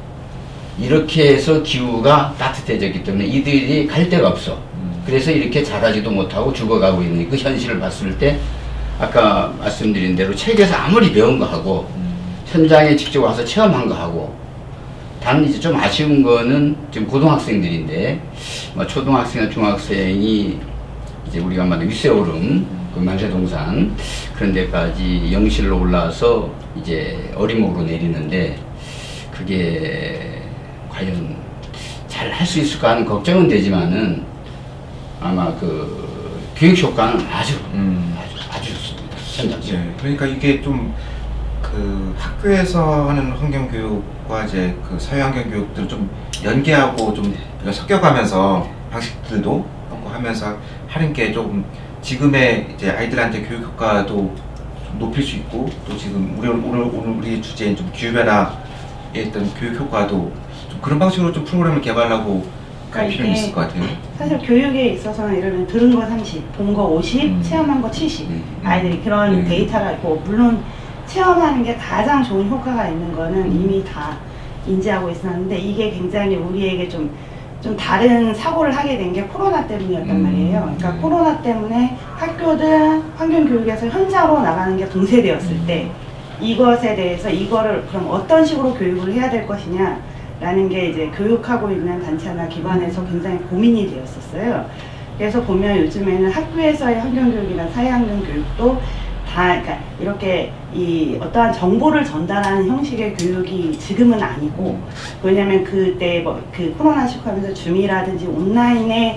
이렇게 해서 기후가 따뜻해졌기 때문에 이들이 갈 데가 없어. 그래서 이렇게 자라지도 못하고 죽어가고 있는 그 현실을 봤을 때, 아까 말씀드린 대로 책에서 아무리 배운 거 하고 현장에 직접 와서 체험한 거 하고, 단 이제 좀 아쉬운 거는 지금 고등학생들인데, 뭐 초등학생이나 중학생이 이제 우리가 말하는 윗세오름, 그 만세동산 그런 데까지 영실로 올라와서 이제 어리목으로 내리는데, 그게 과연 잘 할 수 있을까 하는 걱정은 되지만은 아마 그 교육 효과는 아주 좋습니다. 현장에서. 네, 그러니까 이게 좀 그 학교에서 하는 환경교육과 이제 그 사회환경교육들을 좀 연계하고 좀 섞여가면서 방식들도 하고 하면서 하는 게 조금 지금의 이제 아이들한테 교육 효과도 좀 높일 수 있고 또 지금 오늘 우리 주제인 좀 기후변화에 어떤 교육 효과도 좀 그런 방식으로 좀 프로그램을 개발하고 갈 그러니까 필요는 이게 있을 것 같아요. 사실 교육에 있어서는 예를 들면 들은 거 30, 본 거 50, 체험한 거 70. 아이들이 그런 네. 데이터가 있고, 물론 체험하는 게 가장 좋은 효과가 있는 거는 이미 다 인지하고 있었는데, 이게 굉장히 우리에게 좀 다른 사고를 하게 된 게 코로나 때문이었단 말이에요. 그러니까 코로나 때문에 학교든 환경교육에서 현장으로 나가는 게 봉쇄되었을 때, 이것에 대해서 이거를 그럼 어떤 식으로 교육을 해야 될 것이냐 라는 게 이제 교육하고 있는 단체나 기관에서 굉장히 고민이 되었었어요. 그래서 보면 요즘에는 학교에서의 환경교육이나 사회환경교육도 다, 그러니까 이렇게 이 어떠한 정보를 전달하는 형식의 교육이 지금은 아니고, 왜냐면 그때 그 코로나19 하면서 줌이라든지 온라인을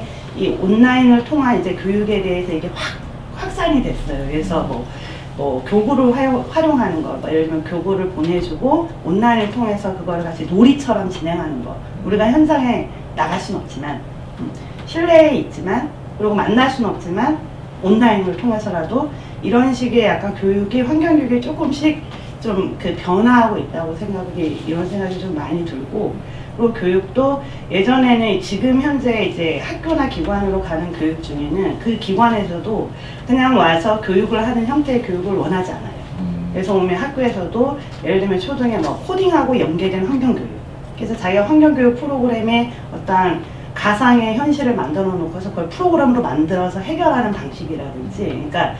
통한 이제 교육에 대해서 이게 확산이 됐어요. 그래서 뭐 교구를 활용하는 거, 예를 들면 교구를 보내주고 온라인을 통해서 그거를 같이 놀이처럼 진행하는 거. 우리가 현장에 나갈 수는 없지만, 실내에 있지만, 그리고 만날 수는 없지만 온라인을 통해서라도 이런 식의 약간 교육이, 환경교육이 조금씩 좀 그 변화하고 있다고 이런 생각이 좀 많이 들고, 그리고 교육도 예전에는 지금 현재 이제 학교나 기관으로 가는 교육 중에는 그 기관에서도 그냥 와서 교육을 하는 형태의 교육을 원하지 않아요. 그래서 보면 학교에서도 예를 들면 초등에 뭐 코딩하고 연계된 환경교육, 그래서 자기가 환경교육 프로그램에 어떤 가상의 현실을 만들어 놓고서 그걸 프로그램으로 만들어서 해결하는 방식이라든지, 그러니까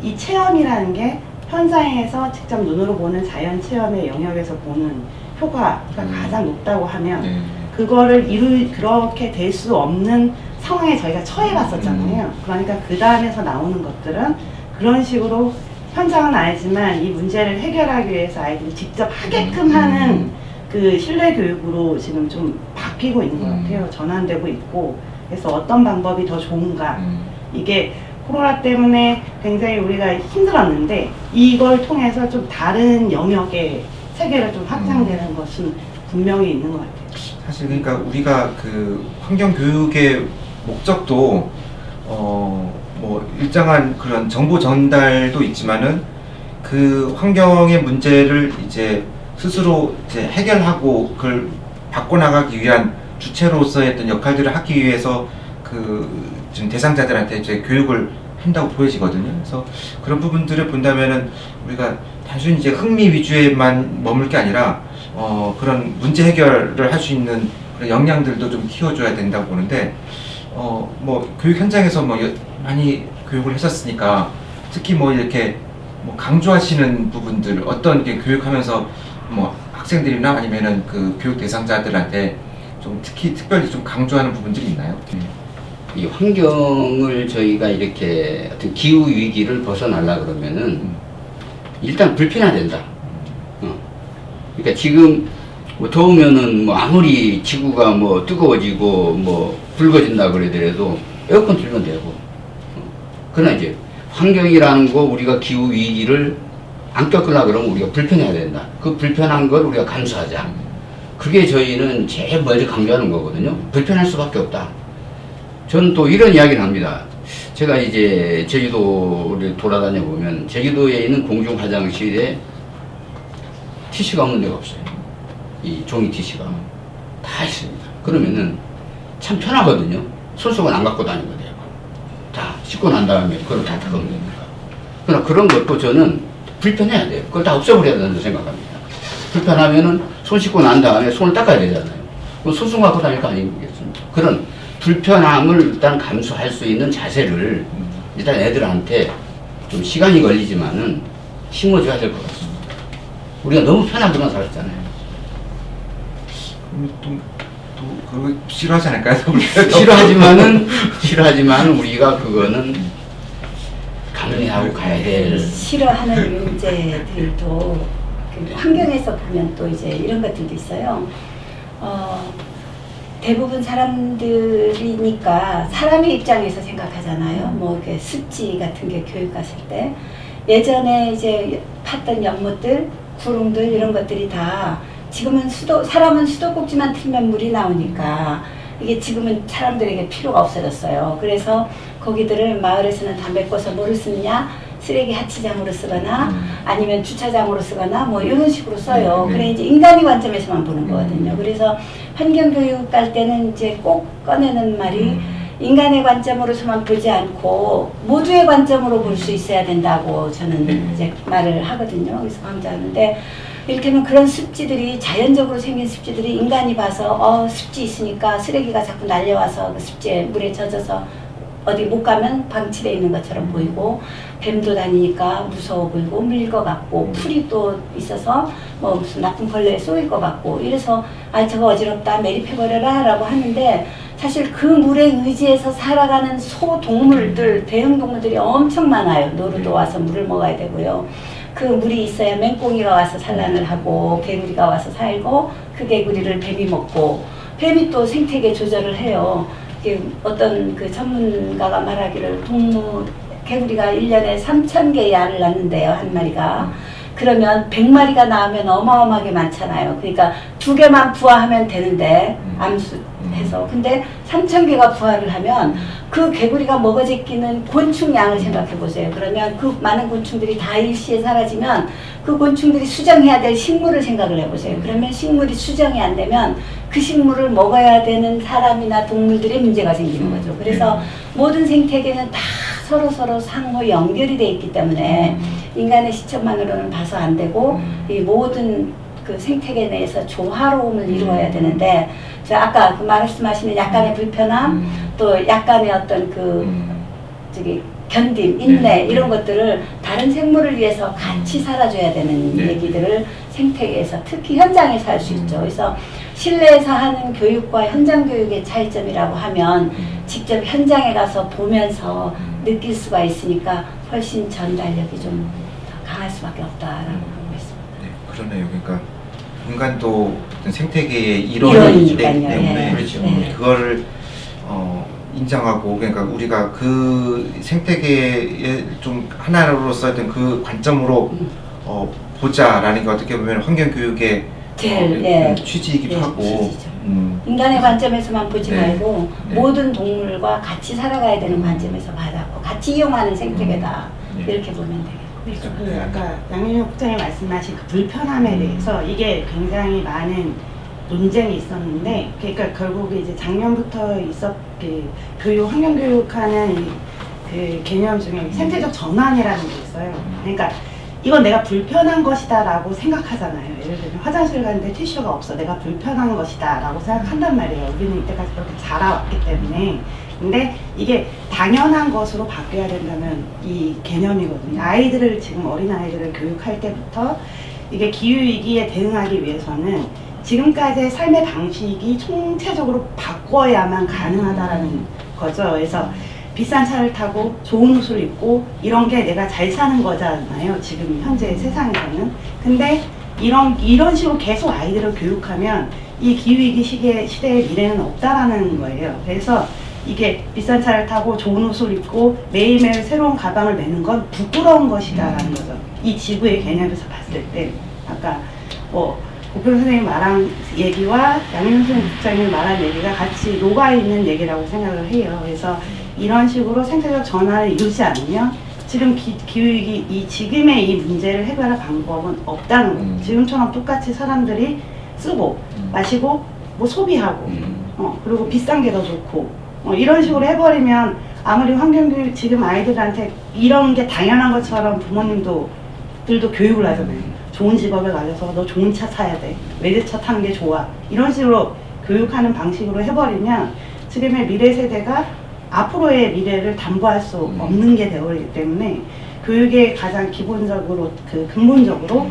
이 체험이라는 게 현장에서 직접 눈으로 보는 자연 체험의 영역에서 보는 효과가 가장 높다고 하면, 그거를 그렇게 될 수 없는 상황에 저희가 처해 봤었잖아요. 그러니까 그 다음에서 나오는 것들은 그런 식으로 현장은 아니지만 이 문제를 해결하기 위해서 아이들이 직접 하게끔 하는 그 실내 교육으로 지금 좀 바뀌고 있는 것 같아요. 전환되고 있고, 그래서 어떤 방법이 더 좋은가, 이게 코로나 때문에 굉장히 우리가 힘들었는데 이걸 통해서 좀 다른 영역의 세계를 좀 확장되는 것은 분명히 있는 것 같아요. 사실 그러니까 우리가 그 환경 교육의 목적도 뭐 일정한 그런 정보 전달도 있지만은 그 환경의 문제를 이제 스스로 이제 해결하고 그걸 바꿔나가기 위한 주체로서의 어떤 역할들을 하기 위해서 그 지금 대상자들한테 이제 교육을 한다고 보여지거든요. 그래서 그런 부분들을 본다면은 우리가 단순히 이제 흥미 위주에만 머물 게 아니라 그런 문제 해결을 할 수 있는 그런 역량들도 좀 키워줘야 된다고 보는데, 뭐 교육 현장에서 뭐 많이 교육을 했었으니까 특히 뭐 이렇게 뭐 강조하시는 부분들, 어떤 게 교육하면서 뭐 학생들이나 아니면은 그 교육 대상자들한테 좀 특별히 좀 강조하는 부분들이 있나요? 이 환경을 저희가 이렇게 어떤 기후 위기를 벗어나려 그러면은 일단 불편해야 된다. 그러니까 지금 뭐 더우면은 뭐 아무리 지구가 뭐 뜨거워지고 뭐 붉어진다 그러더라도 에어컨 틀면 되고. 그러나 이제 환경이라는 거, 우리가 기후 위기를 안 겪으려 그러면 우리가 불편해야 된다. 그 불편한 걸 우리가 감수하자. 그게 저희는 제일 먼저 강조하는 거거든요. 불편할 수밖에 없다. 저는 또 이런 이야기를 합니다. 제가 이제 제주도를 돌아다녀 보면 제주도에 있는 공중 화장실에 티슈가 없는 데가 없어요. 이 종이 티슈가 다 있습니다. 그러면은 참 편하거든요. 손수건 안 갖고 다니면 돼요. 다 씻고 난 다음에 그걸 다 닦으면 됩니다. 그러나 그런 것도 저는 불편해야 돼요. 그걸 다 없애버려야 된다고 생각합니다. 불편하면은 손 씻고 난 다음에 손을 닦아야 되잖아요. 그럼 손수건 갖고 다닐 거 아니겠습니까? 그런 불편함을 일단 감수할 수 있는 자세를 일단 애들한테 좀 시간이 걸리지만은 심어줘야 될 것 같습니다. 우리가 너무 편하게만 살았잖아요. 또 그거 싫어하지 않을까요? 싫어하지만은 우리가 그거는 감내하고 가야 될. 싫어하는 문제들도 그 환경에서 보면 또 이제 이런 것들도 있어요. 대부분 사람들이니까 사람의 입장에서 생각하잖아요. 뭐 이렇게 습지 같은 게 교육 갔을 때 예전에 이제 팠던 연못들, 구릉들 이런 것들이 다 지금은 사람은 수도꼭지만 틀면 물이 나오니까 이게 지금은 사람들에게 필요가 없어졌어요. 그래서 거기들을 마을에서는 담배 꿔서 뭐를 쓰느냐, 쓰레기 하치장으로 쓰거나 아니면 주차장으로 쓰거나 뭐 이런 식으로 써요. 네. 그래 이제 인간의 관점에서만 보는 거거든요. 그래서 환경교육 갈 때는 이제 꼭 꺼내는 말이 인간의 관점으로서만 보지 않고 모두의 관점으로 볼 수 있어야 된다고 저는 이제 말을 하거든요. 그래서 강조하는데 이를테면 그런 습지들이 자연적으로 생긴 습지들이 인간이 봐서 습지 있으니까 쓰레기가 자꾸 날려와서 그 습지에 물에 젖어서 어디 못 가면 방치되어 있는 것처럼 보이고 뱀도 다니니까 무서워 보이고 물릴 것 같고 풀이 또 있어서 뭐 무슨 나쁜 벌레에 쏘일 것 같고 이래서 아 저거 어지럽다 매립해버려라 라고 하는데 사실 그 물에 의지해서 살아가는 소동물들 대형 동물들이 엄청 많아요. 노루도 와서 물을 먹어야 되고요. 그 물이 있어야 맹꽁이가 와서 산란을 하고 개구리가 와서 살고 그 개구리를 뱀이 먹고 뱀이 또 생태계 조절을 해요. 어떤 그 전문가가 말하기를 개구리가 1년에 3,000개의 알을 낳는데요, 한 마리가. 그러면 100마리가 나오면 어마어마하게 많잖아요. 그러니까 2개만 부화하면 되는데, 암수해서. 근데 3,000개가 부화를 하면 그 개구리가 먹어제끼는 곤충 양을 생각해 보세요. 그러면 그 많은 곤충들이 다 일시에 사라지면 그 곤충들이 수정해야 될 식물을 생각을 해보세요. 그러면 식물이 수정이 안 되면 그 식물을 먹어야 되는 사람이나 동물들의 문제가 생기는 거죠. 그래서 모든 생태계는 다 서로 상호 연결이 돼 있기 때문에 인간의 시점만으로는 봐서 안 되고 이 모든 그 생태계 내에서 조화로움을 이루어야 되는데 저 아까 그 말씀하시는 약간의 불편함 또 약간의 어떤 그 저기 견딤, 인내 이런 것들을 다른 생물을 위해서 같이 살아줘야 되는 얘기들을 생태계에서 특히 현장에서 할 수 있죠. 그래서 실내에서 하는 교육과 현장 교육의 차이점이라고 하면 직접 현장에 가서 보면서 느낄 수가 있으니까 훨씬 전달력이 좀 더 강할 수밖에 없다라고 보고 있습니다. 네, 그러네요. 그러니까 인간도 어떤 생태계의 일원이기 때문에 그렇죠. 그거를 인정하고 그러니까 우리가 그 생태계의 좀 하나로서 어떤 그 관점으로 보자라는 게 어떻게 보면 환경교육의 제일 취지이기도 하고 취지죠. 인간의 관점에서만 보지 말고 모든 동물과 같이 살아가야 되는 관점에서 받았고 같이 이용하는 생태계다 이렇게 보면 되겠고. 그래서 그 아까 양민혁 국장님 말씀하신 그 불편함에 대해서 이게 굉장히 많은 논쟁이 있었는데, 그러니까 결국 이제 작년부터 그 교육 환경교육하는 그 개념 중에 생태적 전환이라는 게 있어요. 그러니까 이건 내가 불편한 것이다라고 생각하잖아요. 예를 들면 화장실 가는데 티슈가 없어. 내가 불편한 것이다라고 생각한단 말이에요. 우리는 이때까지 그렇게 자라왔기 때문에. 근데 이게 당연한 것으로 바뀌어야 된다는 이 개념이거든요. 아이들을 지금 어린아이들을 교육할 때부터 이게 기후위기에 대응하기 위해서는 지금까지의 삶의 방식이 총체적으로 바꿔야만 가능하다라는 거죠. 그래서 비싼 차를 타고 좋은 옷을 입고 이런 게 내가 잘 사는 거잖아요. 지금 현재 세상에서는. 근데 이런 식으로 계속 아이들을 교육하면 이 기후위기 시대의 미래는 없다라는 거예요. 그래서 이게 비싼 차를 타고 좋은 옷을 입고 매일매일 새로운 가방을 메는 건 부끄러운 것이다라는 거죠. 이 지구의 개념에서 봤을 때 아까 고평 선생님 말한 얘기와 양민선 국장님 말한 얘기가 같이 녹아있는 얘기라고 생각을 해요. 그래서 이런 식으로 생태적 전환을 이루지 않으면 지금 기후위기 이 지금의 이 문제를 해결할 방법은 없다는 거예요. 지금처럼 똑같이 사람들이 쓰고 마시고 뭐 소비하고 그리고 비싼 게 더 좋고 이런 식으로 해버리면 아무리 환경교육 지금 아이들한테 이런 게 당연한 것처럼 부모님들도 교육을 하잖아요. 좋은 직업에 가려서 너 좋은 차 사야 돼. 외제차 타는 게 좋아. 이런 식으로 교육하는 방식으로 해버리면 지금의 미래 세대가 앞으로의 미래를 담보할 수 없는 게 되어버리기 때문에 교육의 가장 기본적으로 근본적으로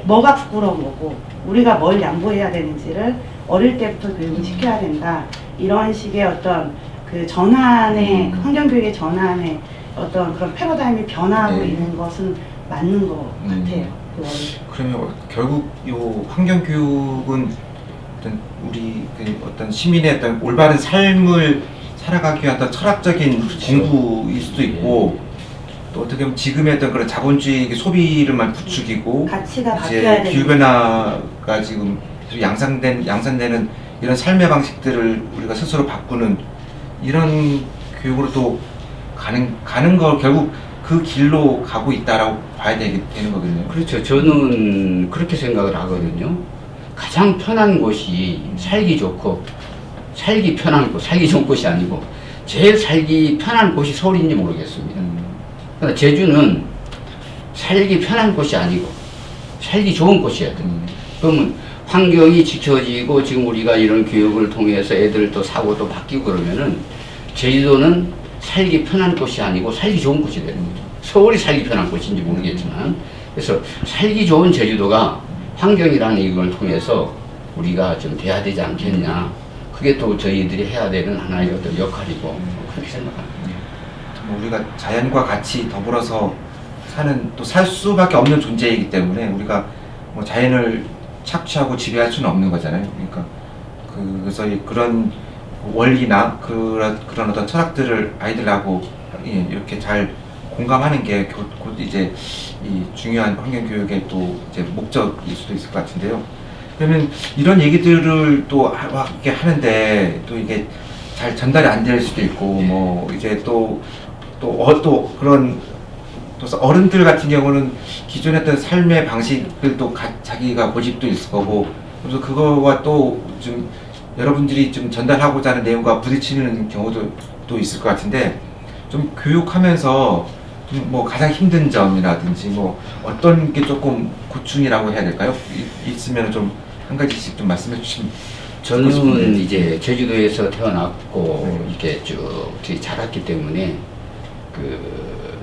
뭐가 부끄러운 거고 우리가 뭘 양보해야 되는지를 어릴 때부터 교육을 시켜야 된다. 이런 식의 어떤 그 전환의 환경교육의 전환의 어떤 그런 패러다임이 변화하고 있는 것은 맞는 것 같아요. 그러면 결국 요 환경교육은 어떤 우리 어떤 시민의 어떤 올바른 삶을 살아가기 위한 어떤 철학적인 공부일 수도 있고 또 어떻게 보면 지금의 어떤 그런 자본주의 소비를만 부추기고 가치가 이제 바뀌어야 되는 기후변화가 지금 계속 양산되는 이런 삶의 방식들을 우리가 스스로 바꾸는 이런 교육으로 또 가는 거 결국 그 길로 가고 있다라고 봐야 되는 거거든요. 그렇죠. 저는 그렇게 생각을 하거든요. 가장 편한 곳이 살기 좋고 살기 편한 곳, 살기 좋은 곳이 아니고 제일 살기 편한 곳이 서울인지 모르겠습니다. 그러나 제주는 살기 편한 곳이 아니고 살기 좋은 곳이어야 됩니다. 그러면 환경이 지켜지고 지금 우리가 이런 교육을 통해서 애들 또 사고도 바뀌고 그러면은 제주도는 살기 편한 곳이 아니고 살기 좋은 곳이 되는 거죠. 서울이 살기 편한 곳인지 모르겠지만 그래서 살기 좋은 제주도가 환경이라는 이걸 통해서 우리가 좀 돼야 되지 않겠냐. 그게 또 저희들이 해야 되는 하나의 어떤 역할이고 그렇게 생각합니다. 우리가 자연과 같이 더불어서 사는 또 살 수밖에 없는 존재이기 때문에 우리가 뭐 자연을 착취하고 지배할 수는 없는 거잖아요. 그러니까 그래서 그런 원리나 그런 어떤 철학들을 아이들하고 이렇게 잘 공감하는 게 곧 이제 이 중요한 환경 교육의 또 이제 목적일 수도 있을 것 같은데요. 그러면 이런 얘기들을 또 이렇게 하는데 또 이게 잘 전달이 안 될 수도 있고 뭐 이제 또 그런 또 어른들 같은 경우는 기존에 했던 삶의 방식을 또 자기가 고집도 있을 거고 그래서 그거와 또 좀 여러분들이 좀 전달하고자 하는 내용과 부딪히는 경우도 또 있을 것 같은데 좀 교육하면서 좀 뭐 가장 힘든 점이라든지 뭐 어떤 게 조금 고충이라고 해야 될까요? 있으면 좀 한 가지씩 좀 말씀해 주시면. 저는 이제 제주도에서 태어났고 이렇게 쭉 자랐기 때문에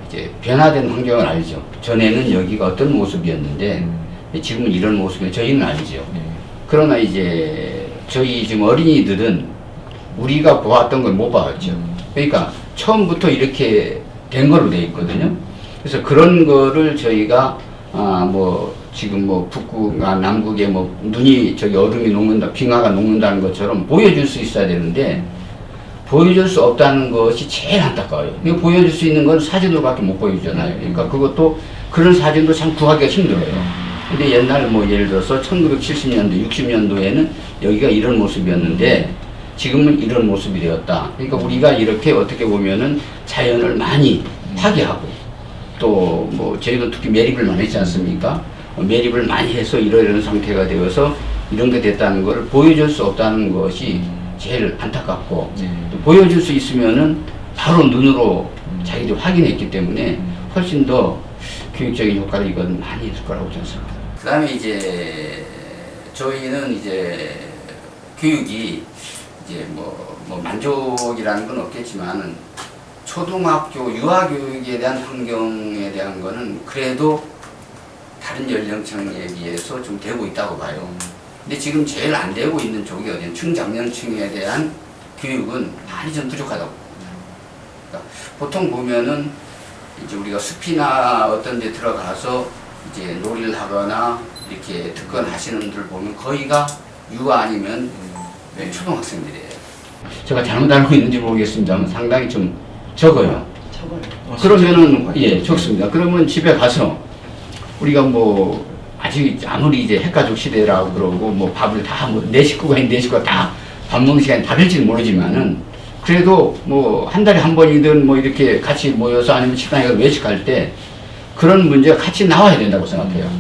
이제 변화된 환경을 알죠. 전에는 여기가 어떤 모습이었는데 지금은 이런 모습이 저희는 알죠. 그러나 이제 저희 지금 어린이들은 우리가 보았던 걸 못 봤죠. 그러니까 처음부터 이렇게 된 걸로 돼 있거든요. 그래서 그런 거를 저희가 뭐 지금 뭐 북구가 남극에 뭐 눈이 저기 얼음이 녹는다, 빙하가 녹는다는 것처럼 보여줄 수 있어야 되는데 보여줄 수 없다는 것이 제일 안타까워요. 이거 보여줄 수 있는 건 사진으로밖에 못 보여주잖아요. 그러니까 그것도 그런 사진도 참 구하기가 힘들어요. 근데 옛날 뭐 예를 들어서 1970년도, 60년도에는 여기가 이런 모습이었는데 지금은 이런 모습이 되었다. 그러니까 우리가 이렇게 어떻게 보면은 자연을 많이 파괴하고 또 뭐 저희도 특히 매립을 많이 했지 않습니까? 매립을 많이 해서 이런 상태가 되어서 이런 게 됐다는 걸 보여줄 수 없다는 것이 제일 안타깝고 또 보여줄 수 있으면은 바로 눈으로 자기들이 확인했기 때문에 훨씬 더 교육적인 효과를 이건 많이 있을 거라고 저는 생각합니다. 그 다음에 이제 저희는 이제 교육이 이제 뭐 만족이라는 건 없겠지만은 초등학교 유아교육에 대한 환경에 대한 거는 그래도 다른 연령층에 비해서 좀 되고 있다고 봐요. 근데 지금 제일 안 되고 있는 쪽이 어디냐? 중장년층에 대한 교육은 많이 좀 부족하다고. 그러니까 보통 보면은 이제 우리가 숲이나 어떤 데 들어가서 이제 놀이를 하거나 이렇게 특권 하시는 분들 보면 거의가 유아 아니면 초등학생들이에요. 제가 잘못 알고 있는지 모르겠습니다만 상당히 좀 적어요. 그러면은 예, 적습니다. 그러면 집에 가서 우리가 뭐 아직 아무리 이제 핵가족 시대라고 그러고 뭐 밥을 다 뭐 내 식구가 있는 내 식구가 다 밥 먹는 시간이 다를지는 모르지만은 그래도 뭐 한 달에 한 번이든 뭐 이렇게 같이 모여서 아니면 식당에 가서 외식할 때 그런 문제가 같이 나와야 된다고 생각해요.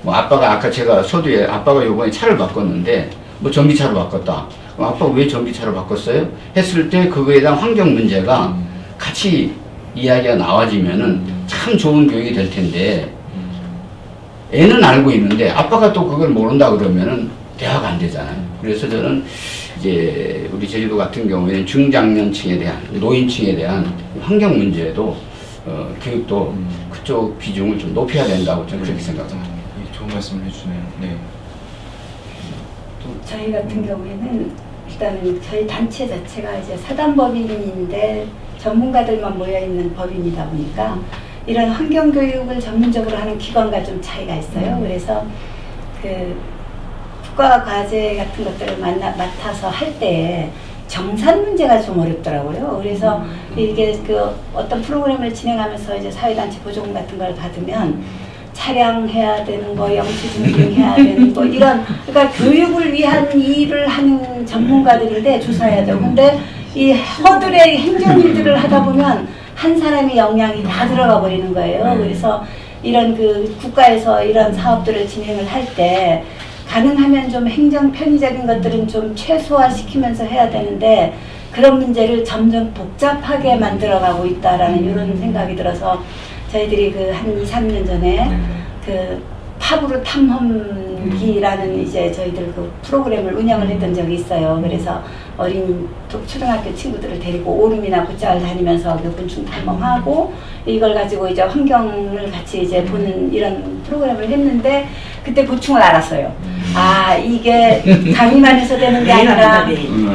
뭐 아빠가 아까 제가 서두에 아빠가 요번에 차를 바꿨는데 뭐 전기차로 바꿨다. 그럼 아빠가 왜 전기차로 바꿨어요? 했을 때 그거에 대한 환경 문제가 같이 이야기가 나와지면은 참 좋은 교육이 될 텐데 애는 알고 있는데 아빠가 또 그걸 모른다 그러면은 대화가 안 되잖아요. 그래서 저는 이제 우리 제주도 같은 경우에는 중장년층에 대한 노인층에 대한 환경 문제도 교육도 그쪽 비중을 좀 높여야 된다고 저는 그렇게 생각합니다. 좋은 말씀을 해주네요. 네. 저희 같은 경우에는 일단은 저희 단체 자체가 이제 사단법인인데 전문가들만 모여있는 법인이다 보니까 이런 환경교육을 전문적으로 하는 기관과 좀 차이가 있어요. 그래서 그 국가과제 같은 것들을 맡아서 할 때 정산 문제가 좀 어렵더라고요. 그래서 이게 그 어떤 프로그램을 진행하면서 이제 사회단체 보조금 같은 걸 받으면 차량해야 되는 거, 영수증빙해야 되는 거 이런 그러니까 교육을 위한 일을 하는 전문가들인데 조사해야 되고 근데 이 허들의 행정일들을 하다 보면 한 사람의 역량이 다 들어가 버리는 거예요. 그래서 이런 그 국가에서 이런 사업들을 진행을 할 때 가능하면 좀 행정 편의적인 것들은 좀 최소화시키면서 해야 되는데 그런 문제를 점점 복잡하게 만들어가고 있다라는 이런 생각이 들어서 저희들이 그 한 2, 3년 전에 그 팝으로 탐험기라는 이제 저희들 그 프로그램을 운영을 했던 적이 있어요. 그래서 어린 초등학교 친구들을 데리고 오름이나 굿장을 다니면서 그 곤충 탐험하고 이걸 가지고 이제 환경을 같이 이제 보는 이런 프로그램을 했는데 그때 고충을 알았어요. 아 이게 강의만해서 되는 게 아니라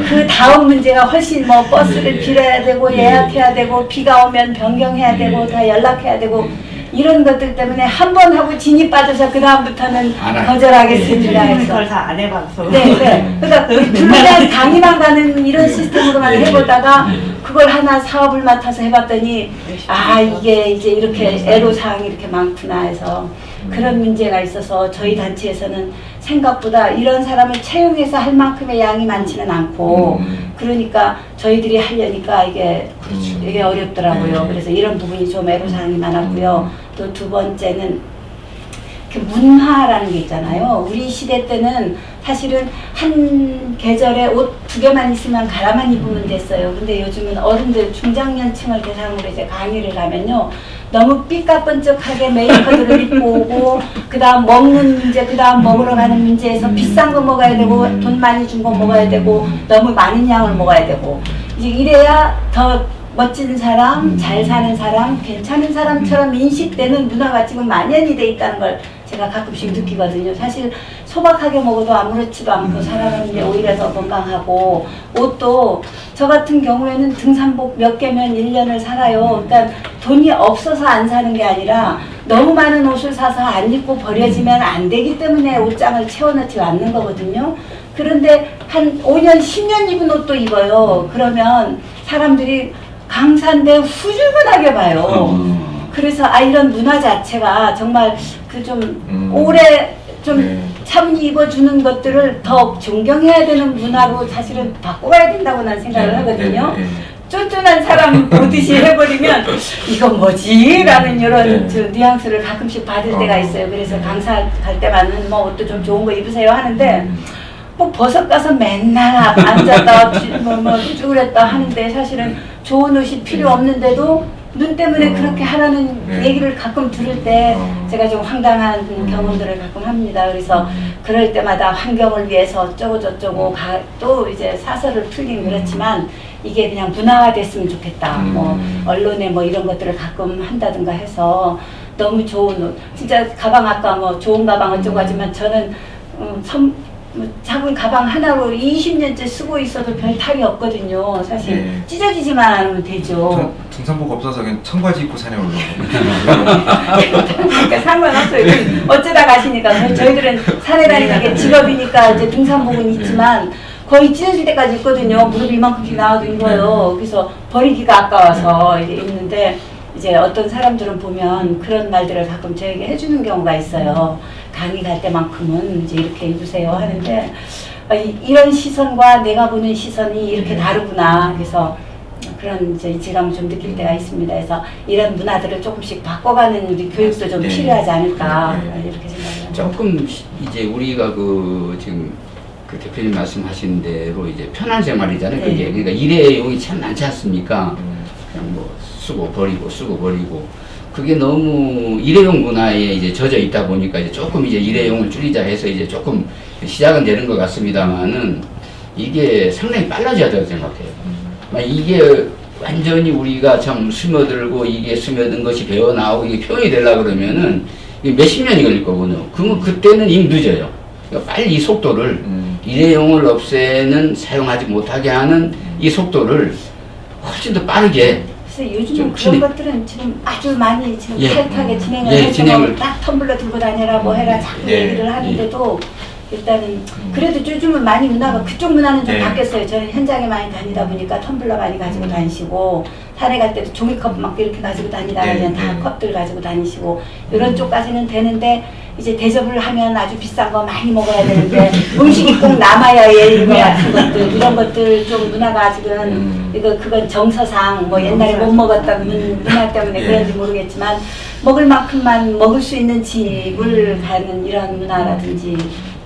그 다음 문제가 훨씬 뭐 버스를 빌어야 되고 예약해야 되고 비가 오면 변경해야 되고 다 연락해야 되고 이런 것들 때문에 한 번 하고 진이 빠져서 그 다음부터는 거절하겠습니다. 그걸 해서 다 안 해봐서. 네. 그러니까 그냥 강의만 가는 이런 시스템으로만 해보다가 그걸 하나 사업을 맡아서 해봤더니 아 이게 이제 이렇게 애로사항이 이렇게 많구나 해서 그런 문제가 있어서 저희 단체에서는 생각보다 이런 사람을 채용해서 할 만큼의 양이 많지는 않고 그러니까 저희들이 하려니까 이게 어렵더라고요. 그래서 이런 부분이 좀 애로사항이 많았고요. 또 두 번째는 그 문화라는 게 있잖아요. 우리 시대 때는 사실은 한 계절에 옷 2개만 있으면 갈아만 입으면 됐어요. 근데 요즘은 어른들 중장년층을 대상으로 이제 강의를 가면요. 너무 삐까뻔쩍하게 메이커들을 입고 오고 그 다음 먹는 문제, 그 다음 먹으러 가는 문제에서 비싼 거 먹어야 되고 돈 많이 준 거 먹어야 되고 너무 많은 양을 먹어야 되고 이제 이래야 더 멋진 사람, 잘 사는 사람, 괜찮은 사람처럼 인식되는 문화가 지금 만연이 돼 있다는 걸 제가 가끔씩 느끼거든요. 사실 소박하게 먹어도 아무렇지도 않고 살아가는데 오히려 더 건강하고 옷도 저 같은 경우에는 등산복 몇 개면 1년을 살아요. 그러니까 돈이 없어서 안 사는 게 아니라 너무 많은 옷을 사서 안 입고 버려지면 안 되기 때문에 옷장을 채워넣지 않는 거거든요. 그런데 한 5년, 10년 입은 옷도 입어요. 그러면 사람들이 강사인데 후줄근하게 봐요. 그래서 이런 문화 자체가 정말 그 좀 오래 좀 차분히 입어주는 것들을 더 존경해야 되는 문화로 사실은 바꿔가야 된다고 난 생각을 하거든요. 쫀쫀한 사람 보듯이 해버리면 이건 뭐지? 라는 이런 뉘앙스를 가끔씩 받을 때가 있어요. 그래서 강사 갈 때만은 뭐 옷도 좀 좋은 거 입으세요 하는데 뭐 버섯 가서 맨날 앉았다 뭐 쭈그렸다 하는데 사실은 좋은 옷이 필요 없는데도 눈 때문에 그렇게 하라는 얘기를 가끔 들을 때 제가 좀 황당한 경험들을 가끔 합니다. 그래서 그럴 때마다 환경을 위해서 어쩌고 저쩌고 또 이제 사설을 풀긴 그렇지만 이게 그냥 문화화됐으면 좋겠다. 뭐 언론에 뭐 이런 것들을 가끔 한다든가 해서 너무 좋은 옷 진짜 가방 아까 뭐 좋은 가방 어쩌고 하지만 저는 작은 가방 하나로 20년째 쓰고 있어도 별 탈이 없거든요. 사실 찢어지지만 않으면 되죠. 등산복 없어서 그냥 청바지 입고 산에 올라오고. 그러니까 상관없어요. 어쩌다 가시니까 저희들은 산에 다니는 게 직업이니까 이제 등산복은 있지만 거의 찢어질 때까지 있거든요. 무릎 이만큼씩 나와도 입어요. 그래서 버리기가 아까워서 이제 입는데 이제 어떤 사람들은 보면 그런 말들을 가끔 저에게 해주는 경우가 있어요. 강의 갈 때만큼은 이제 이렇게 입으세요 하는데 이런 시선과 내가 보는 시선이 이렇게 다르구나. 그래서 그런 이제 이질감을 좀 느낄 때가 있습니다. 그래서 이런 문화들을 조금씩 바꿔가는 우리 교육도 좀 필요하지 않을까 이렇게 생각합니다. 조금 이제 우리가 지금 그 대표님 말씀하신 대로 이제 편한 생활이잖아요. 그게 그러니까 일회용이 참 많지 않습니까? 그냥 뭐 쓰고 버리고 그게 너무 일회용 문화에 이제 젖어 있다 보니까 이제 조금 이제 일회용을 줄이자 해서 이제 조금 시작은 되는 것 같습니다만은 이게 상당히 빨라져야 된다고 생각해요. 이게 완전히 우리가 참 스며들고 이게 스며든 것이 배어 나오고 이게 표현이 되려고 그러면은 몇십 년이 걸릴 거거든요. 그러면 그때는 이미 늦어요. 그러니까 빨리 이 속도를 일회용을 없애는 사용하지 못하게 하는 이 속도를 훨씬 더 빠르게. 그래서 요즘은 그런 것들은 지금 아주 많이 지금 타이트하게 진행을 해서 진행을 딱 텀블러 들고 다녀라 뭐 해라 자꾸 얘기를 하는데도 일단은 그래도 요즘은 많이 문화가 그쪽 문화는 좀 바뀌었어요. 저는 현장에 많이 다니다 보니까 텀블러 많이 가지고 다니시고 산에 갈 때도 종이컵 막 이렇게 가지고 다니다가 다 컵들 가지고 다니시고 이런 쪽까지는 되는데 이제 대접을 하면 아주 비싼 거 많이 먹어야 되는데 음식이 꼭 남아야 예의 같은 것들 이런 것들 좀 문화가 아직은 그건 정서상 뭐 옛날에 못 먹었던 문화 때문에 그런지 모르겠지만 먹을 만큼만 먹을 수 있는 집을 가는 이런 문화라든지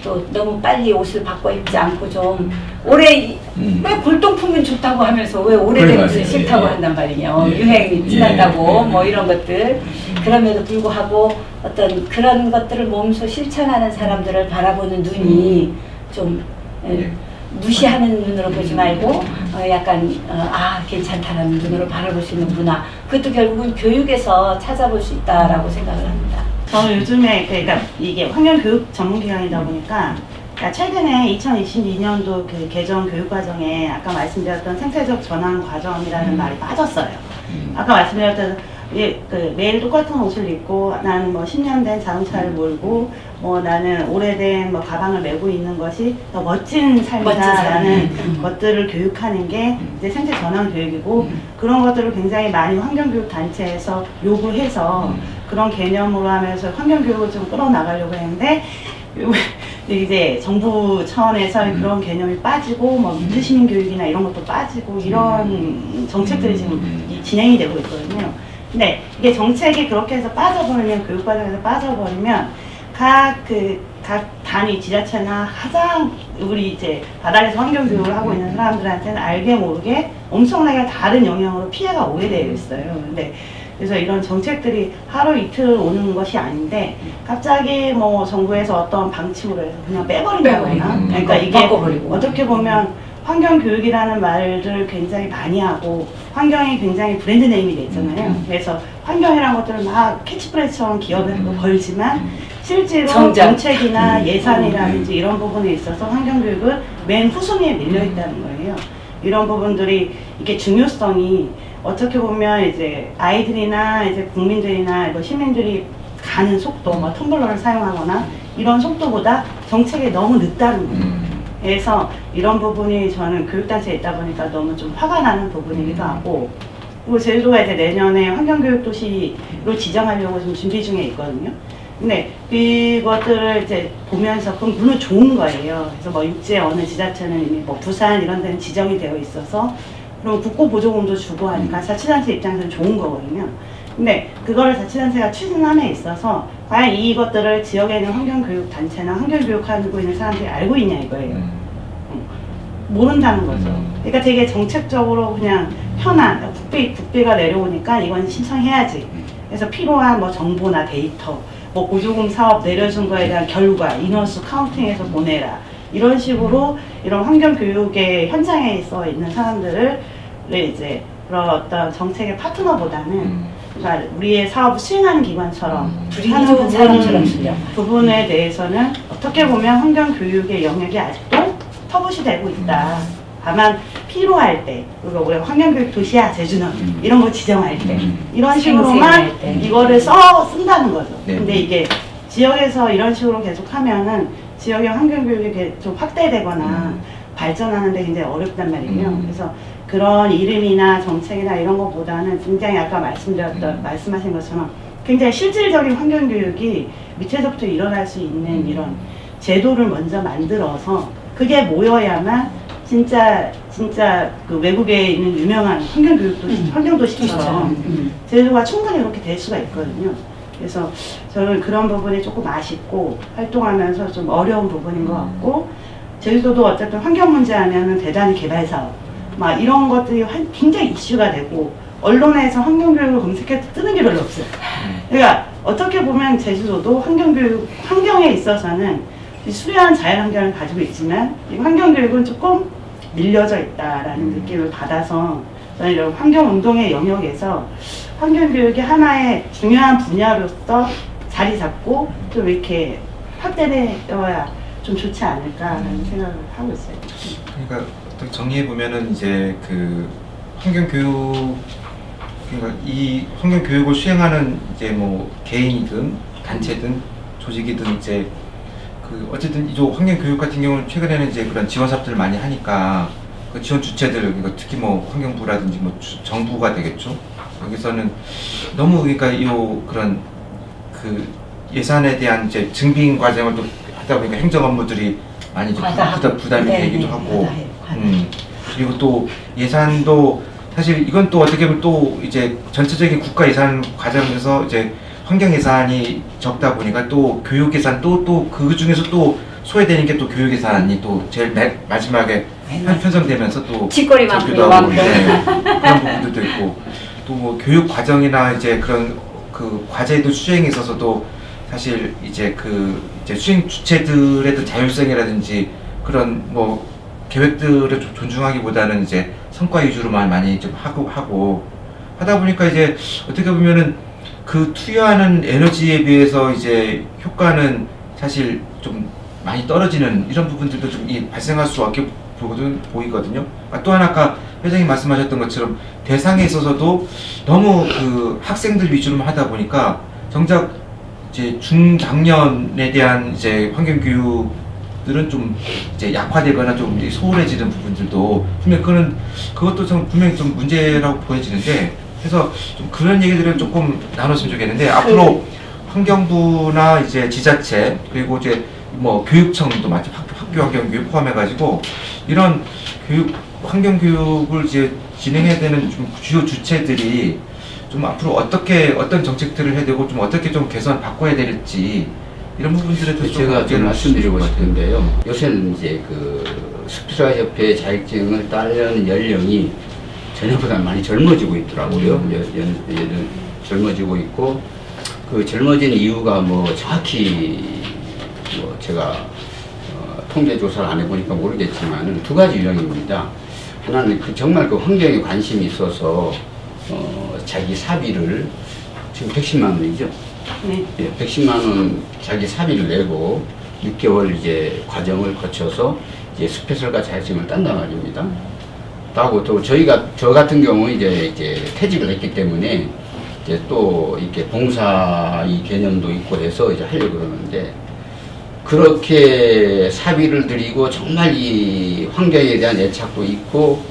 또 너무 빨리 옷을 바꿔 입지 않고 좀 오래 왜 골동품은 좋다고 하면서 왜 오래된 것을 싫다고 한단 말이에요. 유행이 지났다고 뭐 이런 것들 그럼에도 불구하고 어떤 그런 것들을 몸소 실천하는 사람들을 바라보는 눈이 좀 무시하는 눈으로 보지 말고 약간 괜찮다라는 눈으로 바라볼 수 있는 문화 그것도 결국은 교육에서 찾아볼 수 있다라고 생각을 합니다. 저는 요즘에 그러니까 이게 환경교육 전문기관이다 보니까 그러니까 최근에 2022년도 그 개정 교육과정에 아까 말씀드렸던 생태적 전환 과정이라는 말이 빠졌어요. 아까 말씀드렸던 매일 똑같은 옷을 입고 나는 뭐 10년 된 자동차를 몰고 뭐 나는 오래된 뭐 가방을 메고 있는 것이 더 멋진 삶이다라는 것들을 교육하는 게 이제 생태 전환 교육이고 그런 것들을 굉장히 많이 환경교육 단체에서 요구해서 그런 개념으로 하면서 환경교육을 좀 끌어나가려고 했는데 이제 정부 차원에서 그런 개념이 빠지고 뭐 민주시민교육이나 이런 것도 빠지고 이런 정책들이 지금 진행이 되고 있거든요. 근데 이게 정책이 그렇게 해서 빠져버리면 교육과정에서 빠져버리면 각 단위 지자체나 가장 우리 이제 바닥에서 환경교육을 하고 있는 사람들한테는 알게 모르게 엄청나게 다른 영향으로 피해가 오게 되어 있어요. 근데 그래서 이런 정책들이 하루 이틀 오는 것이 아닌데 갑자기 뭐 정부에서 어떤 방침으로 해서 그냥 빼버린다거나 그러니까 이게 어떻게 보면 환경교육이라는 말을 굉장히 많이 하고 환경이 굉장히 브랜드 네임이 됐잖아요. 그래서 환경이라는 것들을 막 캐치프레이즈처럼 기업에서도 걸지만 실제로 정책이나 예산이라든지 이런 부분에 있어서 환경교육은 맨 후순위에 밀려있다는 거예요. 이런 부분들이 이게 중요성이 어떻게 보면 이제 아이들이나 이제 국민들이나 뭐 시민들이 가는 속도, 뭐 텀블러를 사용하거나 이런 속도보다 정책이 너무 늦다는 거예요. 그래서 이런 부분이 저는 교육단체에 있다 보니까 너무 좀 화가 나는 부분이기도 하고 그리고 제주도가 이제 내년에 환경교육도시로 지정하려고 지금 준비 중에 있거든요. 근데 이것들을 이제 보면서 그건 물론 좋은 거예요. 그래서 뭐 육지의 어느 지자체는 이미 뭐 부산 이런 데는 지정이 되어 있어서 그럼 국고보조금도 주고 하니까 자치단체 입장에서는 좋은 거거든요. 근데 그거를 자치단체가 추진함에 있어서 과연 이것들을 지역에 있는 환경교육단체나 환경교육하고 있는 사람들이 알고 있냐 이거예요. 모른다는 거죠. 그러니까 되게 정책적으로 그냥 현안, 국비가 내려오니까 이건 신청해야지. 그래서 필요한 뭐 정보나 데이터, 뭐 보조금 사업 내려준 거에 대한 결과, 인원수 카운팅해서 보내라. 이런 식으로 이런 환경교육의 현장에 있어 있는 사람들을 이제 그런 어떤 정책의 파트너보다는 그러니까 우리의 사업을 수행하는 기관처럼 하는 부분에 대해서는 어떻게 보면 환경교육의 영역이 아직도 터부시 되고 있다. 다만 필요할 때, 그리고 우리 환경교육 도시야 제주는 이런 거 지정할 때 이런 식으로만 이거를 쓴다는 거죠. 근데 이게 지역에서 이런 식으로 계속 하면은 지역의 환경교육이 좀 확대되거나 발전하는데 굉장히 어렵단 말이에요. 그래서 그런 이름이나 정책이나 이런 것보다는 굉장히 아까 말씀하신 것처럼 굉장히 실질적인 환경교육이 밑에서부터 일어날 수 있는 이런 제도를 먼저 만들어서 그게 모여야만 진짜 그 외국에 있는 유명한 환경도시처럼 제주도가 충분히 그렇게 될 수가 있거든요. 그래서 저는 그런 부분이 조금 아쉽고 활동하면서 좀 어려운 부분인 것 같고 제주도도 어쨌든 환경 문제 하면은 대단히 개발 사업 막 이런 것들이 굉장히 이슈가 되고 언론에서 환경교육을 검색해도 뜨는 게 별로 없어요. 그러니까 어떻게 보면 제주도도 환경에 있어서는 수려한 자연환경을 가지고 있지만 이 환경교육은 조금 밀려져 있다라는 느낌을 받아서 저는 이런 환경운동의 영역에서 환경교육이 하나의 중요한 분야로서 자리 잡고 좀 이렇게 확대되어야 좀 좋지 않을까라는 생각을 하고 있어요. 그러니까 어떻게 정리해 보면은 이제 그 환경교육 그러니까 이 환경교육을 수행하는 이제 뭐 개인이든 단체든 조직이든 이제 그 어쨌든 이 환경교육 같은 경우는 최근에는 이제 그런 지원 사업들을 많이 하니까 그 지원 주체들, 그러니까 특히 뭐 환경부라든지 뭐 정부가 되겠죠. 여기서는 너무 그러니까 그런 그 예산에 대한 이제 증빙 과정을 또 하다 보니까 행정 업무들이 많이 좀 부담이 네, 되기도 네, 하고, 맞아요. 그리고 또 예산도 사실 이건 또 어떻게 보면 또 이제 전체적인 국가 예산 과정에서 이제 환경 예산이 적다 보니까 또 교육 예산 또 그 중에서 또 소외되는 게 또 교육 예산이 또 제일 마지막에 편성되면서 또 쥐꼬리만큼 적기도 하고, 요만큼. 네, 그런 부분들도 있고, 또 뭐 교육 과정이나 이제 그런 그 과제도 수행에 있어서도 사실 이제 이제 수행 주체들의 자율성이라든지 그런 뭐 계획들을 좀 존중하기보다는 이제 성과 위주로만 많이 좀 하고 하다 보니까 이제 어떻게 보면은 그 투여하는 에너지에 비해서 이제 효과는 사실 좀 많이 떨어지는 이런 부분들도 좀 발생할 수밖에 보이거든요. 또 하나 아까 회장님 말씀하셨던 것처럼 대상에 있어서도 너무 그 학생들 위주로만 하다 보니까 정작 이제 중장년에 대한 이제 환경 교육들은 좀 이제 약화되거나 좀 소홀해지는 부분들도 분명 그것도 좀 분명히 좀 문제라고 보여지는데, 그래서 좀 그런 얘기들을 조금 나눴으면 좋겠는데, 앞으로 환경부나 이제 지자체 그리고 이제 뭐 교육청도 마찬 학교 환경 교육 포함해가지고 이런 환경 교육을 이제 진행해야 되는 좀 주요 주체들이 좀 앞으로 어떤 정책들을 해야 되고 좀 어떻게 좀 개선 바꿔야 될지 이런 부분들에 대해서 제가 좀 말씀드리고 싶은데요. 요새는 이제 그 숲지사협회 자격증을 따려는 연령이 전에보다 많이 젊어지고 있더라고요. 젊어지고 있고, 그 젊어진 이유가 뭐 정확히 뭐 제가 통계 조사를 안 해보니까 모르겠지만 두 가지 유형입니다. 하나는 정말 그 환경에 관심이 있어서 자기 사비를 지금 110만 원이죠. 네. 예, 110만 원 자기 사비를 내고 6개월 이제 과정을 거쳐서 이제 숲해설가 자격증을 딴단 말입니다. 따고 또 저 같은 경우 이제 퇴직을 했기 때문에 이제 또 이렇게 봉사 이 개념도 있고 해서 이제 하려고 그러는데, 그렇게 사비를 들이고 정말 이 환경에 대한 애착도 있고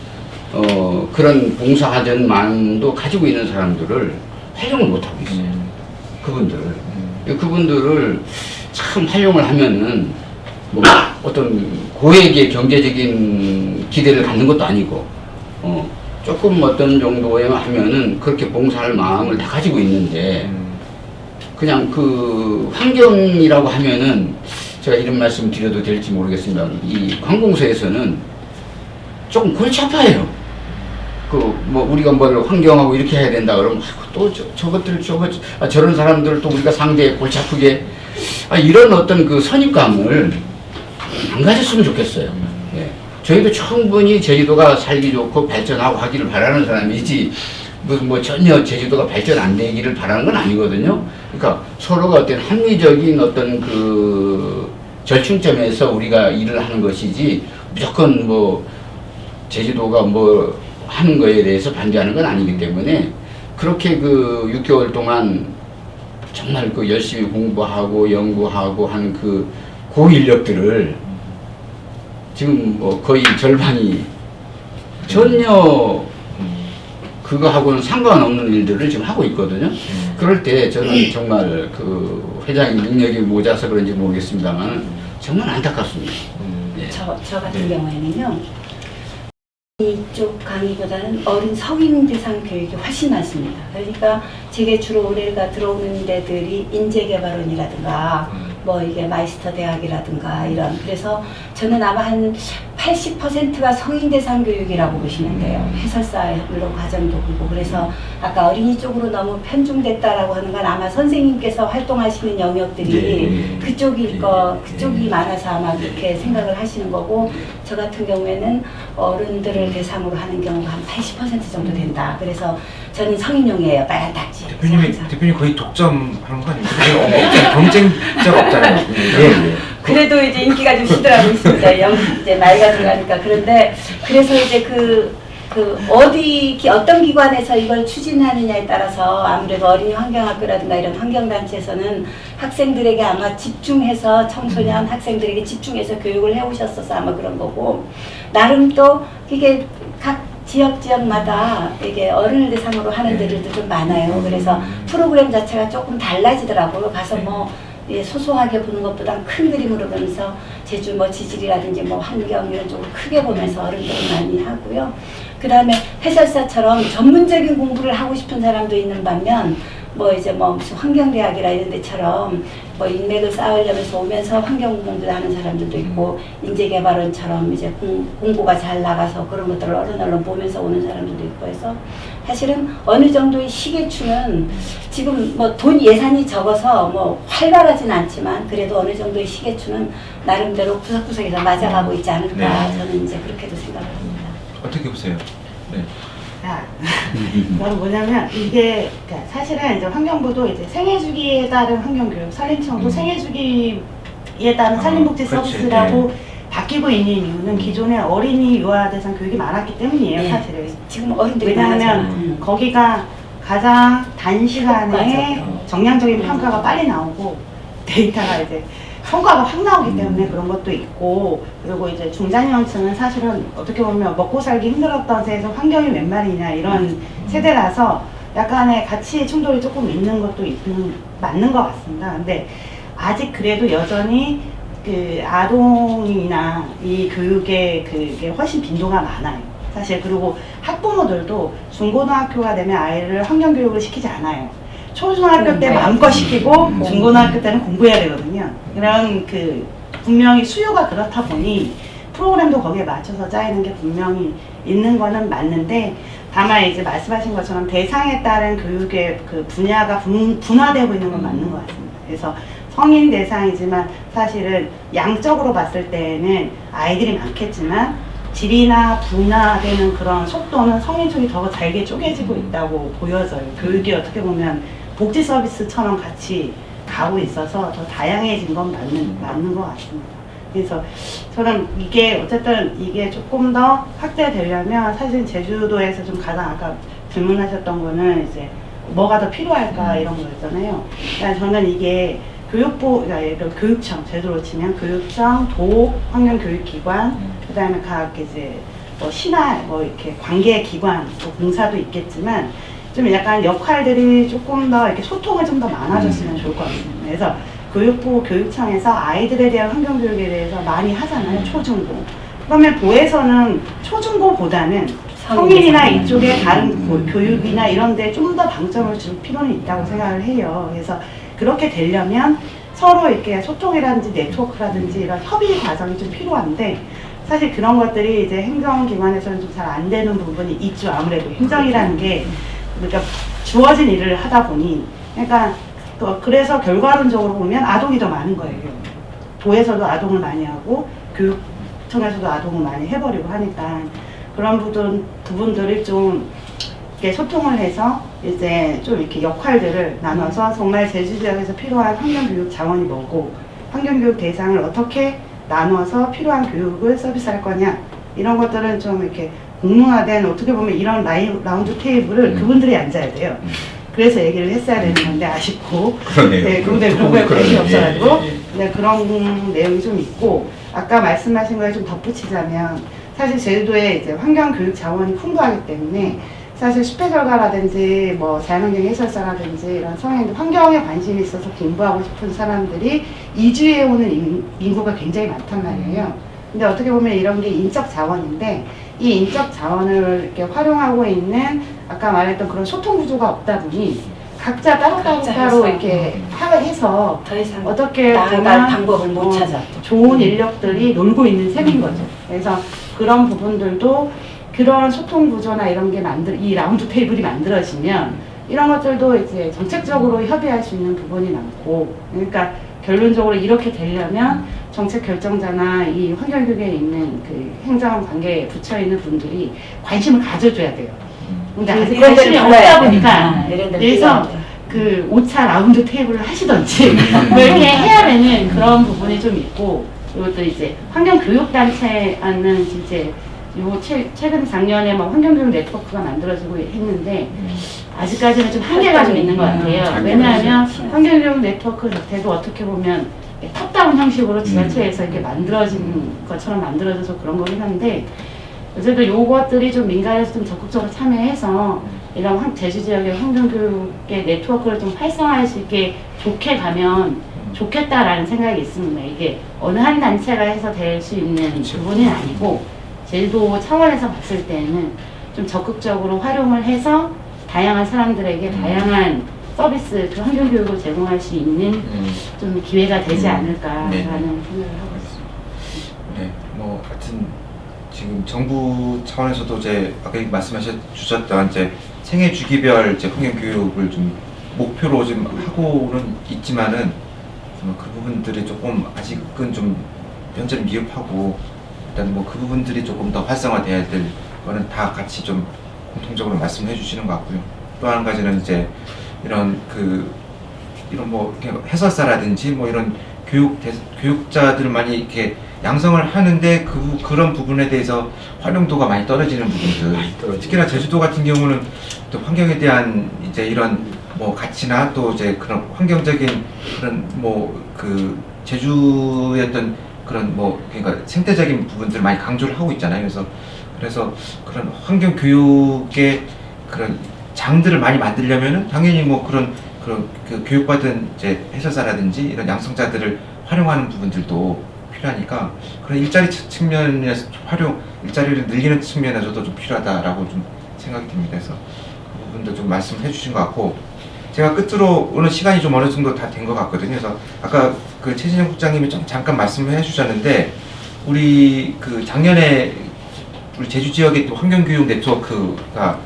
그런 봉사하던 마음도 가지고 있는 사람들을 활용을 못하고 있어요. 그분들을 참 활용을 하면은 뭐 어떤 고액의 경제적인 기대를 갖는 것도 아니고 조금 어떤 정도에 하면은 그렇게 봉사할 마음을 다 가지고 있는데, 그냥 그 환경이라고 하면은 제가 이런 말씀 드려도 될지 모르겠습니다. 이 관공서에서는 조금 골치 아파해요. 뭐 우리가 뭘 환경하고 이렇게 해야 된다 그러면 또 저런 사람들 또 우리가 상대에 골치 아프게 이런 어떤 그 선입감을 안 가졌으면 좋겠어요. 예. 저희도 충분히 제주도가 살기 좋고 발전하고 하기를 바라는 사람이지 무슨 뭐 전혀 제주도가 발전 안 되기를 바라는 건 아니거든요. 그러니까 서로가 어떤 합리적인 어떤 그 절충점에서 우리가 일을 하는 것이지 무조건 뭐 제주도가 뭐 하는 거에 대해서 반대하는 건 아니기 때문에, 그렇게 그 6개월 동안 정말 그 열심히 공부하고 연구하고 하는 그 고인력들을 지금 뭐 거의 절반이 전혀 그거하고는 상관없는 일들을 지금 하고 있거든요. 그럴 때 저는 정말 그 회장님 능력이 모자라서 그런지 모르겠습니다만 정말 안타깝습니다. 예. 저 같은 경우에는요, 이쪽 강의보다는 어린 성인 대상 교육이 훨씬 많습니다. 그러니까 제게 주로 올해가 들어오는 데들이 인재개발원이라든가 뭐 이게 마이스터 대학이라든가 이런, 그래서 저는 아마 한 80%가 성인 대상 교육이라고 보시면 돼요. 해설사 물론 과정도 그렇고. 그래서 아까 어린이 쪽으로 너무 편중됐다라고 하는 건 아마 선생님께서 활동하시는 영역들이 그쪽이 많아서 아마 그렇게 생각을 하시는 거고, 저 같은 경우에는 어른들을 대상으로 하는 경우가 한 80% 정도 된다. 그래서 저는 성인용이에요. 빨간 딱지. 대표님 거의 독점하는 거 아닙니까? 경쟁자가 없잖아요. 예. 그래도 이제 인기가 좀 시들하고 있습니다. 이제 나이가 들어가니까. 그런데 그래서 이제 그 어떤 기관에서 이걸 추진하느냐에 따라서 아무래도 어린이 환경학교라든가 이런 환경단체에서는 학생들에게 아마 집중해서 청소년 학생들에게 집중해서 교육을 해오셨어서 아마 그런 거고, 나름 또 이게 각 지역마다 이게 어른을 대상으로 하는 데들도 좀 많아요. 그래서 프로그램 자체가 조금 달라지더라고요. 가서 뭐 소소하게 보는 것보다 큰 그림으로 보면서 제주 뭐 지질이라든지 뭐 환경 이런 쪽으로 크게 보면서 어른들이 많이 하고요. 그 다음에 해설사처럼 전문적인 공부를 하고 싶은 사람도 있는 반면 뭐 이제 뭐 무슨 환경대학이라 이런 데처럼 뭐 인맥을 쌓으려면서 오면서 환경공부도 하는 사람들도 있고, 인재개발원처럼 이제 공고가 잘 나가서 그런 것들을 얼른 보면서 오는 사람들도 있고 해서 사실은 어느 정도의 시계추는 지금 뭐 돈 예산이 적어서 뭐 활발하진 않지만 그래도 어느 정도의 시계추는 나름대로 구석구석에서 맞아가고 있지 않을까. 네. 저는 이제 그렇게도 생각을 합니다. 어떻게 보세요? 네. 자, 그건 뭐냐면 이게 그러니까 사실은 이제 환경부도 이제 생애주기에 따른 환경교육, 산림청도 생애주기에 따른 산림복지 그렇지. 서비스라고 네. 바뀌고 있는 이유는 기존에 어린이 유아 대상 교육이 많았기 때문이에요. 네. 사실은. 지금 어른들이 왜냐하면 많아서. 거기가 가장 단시간에 맞아요. 정량적인 평가가 빨리 나오고 데이터가 이제 성과가 확 나오기 때문에 그런 것도 있고, 그리고 이제 중장년층은 사실은 어떻게 보면 먹고 살기 힘들었던 세에서 환경이 웬 말이냐 이런 세대라서 약간의 가치 충돌이 조금 있는 것도 맞는 것 같습니다. 근데 아직 그래도 여전히 그 아동이나 이 교육의 그게 훨씬 빈도가 많아요. 사실. 그리고 학부모들도 중고등학교가 되면 아이를 환경교육을 시키지 않아요. 초중학교 때 마음껏 시키고 중고등학교 때는 공부해야 되거든요. 그런 분명히 수요가 그렇다 보니 프로그램도 거기에 맞춰서 짜이는 게 분명히 있는 거는 맞는데, 다만 이제 말씀하신 것처럼 대상에 따른 교육의 그 분야가 분화되고 있는 건 맞는 것 같습니다. 그래서 성인 대상이지만 사실은 양적으로 봤을 때는 아이들이 많겠지만 질이나 분화되는 그런 속도는 성인 쪽이 더 잘게 쪼개지고 있다고 보여져요. 교육이 어떻게 보면 복지 서비스처럼 같이 가고 있어서 더 다양해진 건 맞는 것 같습니다. 그래서 저는 이게 어쨌든 이게 조금 더 확대되려면 사실 제주도에서 좀 가장 아까 질문하셨던 거는 이제 뭐가 더 필요할까 이런 거였잖아요. 그러니까 저는 이게 그러니까 교육청, 제도로 치면 교육청, 도, 환경교육기관, 그 다음에 각 이제 뭐 시나 뭐 이렇게 관계기관, 또 공사도 있겠지만 좀 약간 역할들이 조금 더 이렇게 소통을 좀 더 많아졌으면 좋을 것 같습니다. 그래서 교육부, 교육청에서 아이들에 대한 환경교육에 대해서 많이 하잖아요, 초중고. 그러면 도에서는 초중고보다는 성인이나 이쪽에 다른 교육이나 이런 데 좀 더 방점을 줄 필요는 있다고 생각을 해요. 그래서 그렇게 되려면 서로 이렇게 소통이라든지 네트워크라든지 이런 협의 과정이 좀 필요한데, 사실 그런 것들이 이제 행정기관에서는 좀 잘 안 되는 부분이 있죠. 아무래도 행정이라는 게 그러니까 주어진 일을 하다 보니, 그러니까 그래서 결과론적으로 보면 아동이 더 많은 거예요. 도에서도 아동을 많이 하고 교육청에서도 아동을 많이 해버리고 하니까 그런 부분들을 좀 이렇게 소통을 해서 이제 좀 이렇게 역할들을 나눠서 정말 제주 지역에서 필요한 환경교육 자원이 뭐고 환경교육 대상을 어떻게 나눠서 필요한 교육을 서비스할 거냐, 이런 것들은 좀 이렇게 공론화된, 어떻게 보면 이런 라운드 테이블을 그분들이 앉아야 돼요. 그래서 얘기를 했어야 되는 건데 아쉽고, 그러네요. 네, 그분들 그거에 관심이 없어가지고, 예, 예. 네, 그런 내용이 좀 있고, 아까 말씀하신 거에 좀 덧붙이자면 사실 제주도에 이제 환경교육 자원이 풍부하기 때문에 사실 수폐결과라든지 뭐 자연환경 해설사라든지 이런 성인들 환경에 관심이 있어서 공부하고 싶은 사람들이 이주해 오는 인구가 굉장히 많단 말이에요. 근데 어떻게 보면 이런 게 인적 자원인데, 이 인적 자원을 이렇게 활용하고 있는 아까 말했던 그런 소통 구조가 없다 보니 각자 따로 이렇게 해서 더 이상 어떻게 나아갈 보면 방법을 못 찾아. 좋은 인력들이 놀고 있는 셈인 거죠. 그래서 그런 부분들도 그런 소통 구조나 이런 게 이 라운드 테이블이 만들어지면 이런 것들도 이제 정책적으로 협의할 수 있는 부분이 많고, 그러니까 결론적으로 이렇게 되려면 정책 결정자나 이 환경교육에 있는 그 행정 관계에 붙여 있는 분들이 관심을 가져줘야 돼요. 근데 아직 이런 데를 관심이 없다 불러야 보니까 돼. 이런 데를 그래서 불러야 돼. 그 5차 라운드 테이블을 하시던지 뭐 이렇게 해야 되는 그런 부분이 좀 있고, 그리고 또 이제 환경교육단체는 이제 최근 작년에 뭐 환경교육 네트워크가 만들어지고 했는데 아직까지는 좀 한계가 좀 있는 것 같아요. 왜냐하면 환경교육 네트워크 자체도 어떻게 보면 탑다운 형식으로 지자체에서 이렇게 만들어진 것처럼 만들어져서 그런 거긴 한데 어쨌든 요것들이 좀 민간에서 좀 적극적으로 참여해서 이런 제주 지역의 환경교육의 네트워크를 좀 활성화할 수 있게 좋게 가면 좋겠다라는 생각이 있습니다. 이게 어느 한 단체가 해서 될 수 있는 부분은 아니고 제주도 차원에서 봤을 때는 좀 적극적으로 활용을 해서 다양한 사람들에게 다양한 서비스, 그 환경교육을 제공할 수 있는 좀 기회가 되지 않을까라는 네. 생각을 하고 있습니다. 네, 뭐 하여튼 지금 정부 차원에서도 이제 아까 말씀하셨던 이제 생애 주기별 이제 환경 교육을 좀 목표로 좀 하고는 있지만은 그 부분들이 조금 아직은 좀 현재는 미흡하고 일단 뭐 그 부분들이 조금 더 활성화돼야 될 거는 다 같이 좀 공통적으로 말씀해 주시는 것 같고요. 또 한 가지는 이제 이런 뭐 이렇게 해설사라든지 뭐 이런 교육자들을 많이 이렇게 양성을 하는데 그런 부분에 대해서 활용도가 많이 떨어지는 부분들. 특히나 제주도 같은 경우는 또 환경에 대한 이제 이런 뭐 가치나 또 이제 그런 환경적인 그런 뭐 제주의 어떤 그런 뭐 그러니까 생태적인 부분들을 많이 강조를 하고 있잖아요. 그래서 그런 환경 교육의 그런 장들을 많이 만들려면은 당연히 뭐 그런 그 교육받은 이제 해설사라든지 이런 양성자들을 활용하는 부분들도 필요하니까 그런 일자리 측면에서 일자리를 늘리는 측면에서도 좀 필요하다라고 좀 생각이 듭니다. 그래서 그 부분도 좀 말씀해 주신 것 같고 제가 끝으로 오늘 시간이 좀 어느 정도 다 된 것 같거든요. 그래서 아까 그 최진영 국장님이 좀 잠깐 말씀해 주셨는데 우리 작년에 우리 제주 지역의 또 환경교육 네트워크가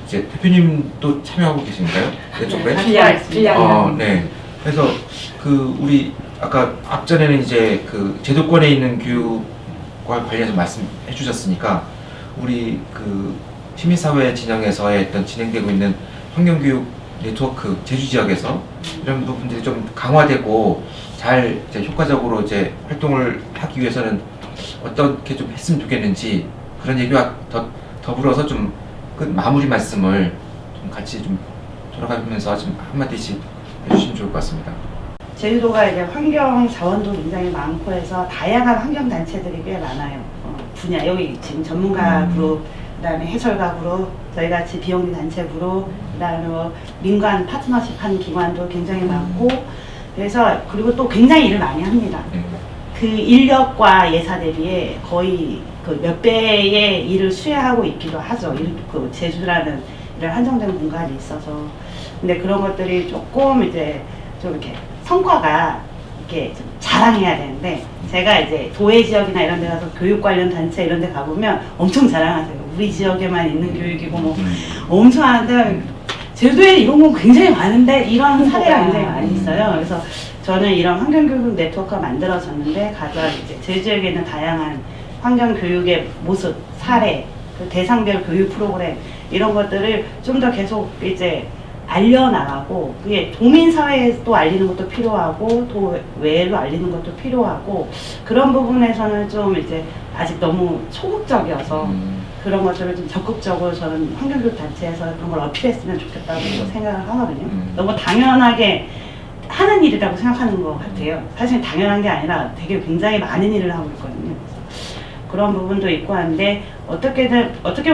이제 대표님도 참여하고 계신가요? 이쪽에? 네. 그래서 우리 아까 앞전에는 이제 제도권에 있는 교육과 관련해서 말씀해 주셨으니까 우리 시민사회 진영에서의 어떤 진행되고 있는 환경교육 네트워크 제주 지역에서 이런 부분들이 좀 강화되고 잘 이제 효과적으로 이제 활동을 하기 위해서는 어떻게 좀 했으면 좋겠는지 그런 얘기와 더불어서 좀 마무리 말씀을 좀 같이 좀 돌아가면서 좀 한마디씩 해주시면 좋을 것 같습니다. 제주도가 이제 환경 자원도 굉장히 많고 해서 다양한 환경 단체들이 꽤 많아요. 분야 여기 지금 전문가 그룹, 그다음에 해설가 그룹, 저희 같이 비영리 단체 그룹, 그다음에 뭐 민간 파트너십 하는 기관도 굉장히 많고 그래서 그리고 또 굉장히 일을 많이 합니다. 그 인력과 예산 대비에 거의 몇 배의 일을 수행하고 있기도 하죠. 제주라는 이런 한정된 공간이 있어서. 근데 그런 것들이 조금 이제 좀 이렇게 성과가 이렇게 좀 자랑해야 되는데 제가 이제 도해 지역이나 이런 데 가서 교육 관련 단체 이런 데 가보면 엄청 자랑하세요. 우리 지역에만 있는 교육이고 뭐 엄청 하는데 제주도에 이런 건 굉장히 많은데 이런 사례가 굉장히 많이 있어요. 그래서 저는 이런 환경교육 네트워크가 만들어졌는데 가장 이제 제주에 있는 다양한 환경교육의 모습, 사례, 대상별 교육 프로그램 이런 것들을 좀 더 계속 이제 알려나가고 그게 도민사회에 또 알리는 것도 필요하고 또 외로 알리는 것도 필요하고 그런 부분에서는 좀 이제 아직 너무 소극적이어서 그런 것들을 좀 적극적으로 저는 환경교육 단체에서 그런 걸 어필했으면 좋겠다고 생각을 하거든요. 너무 당연하게 하는 일이라고 생각하는 것 같아요. 사실 당연한 게 아니라 되게 굉장히 많은 일을 하고 있거든요. 그런 부분도 있고 한데 어떻게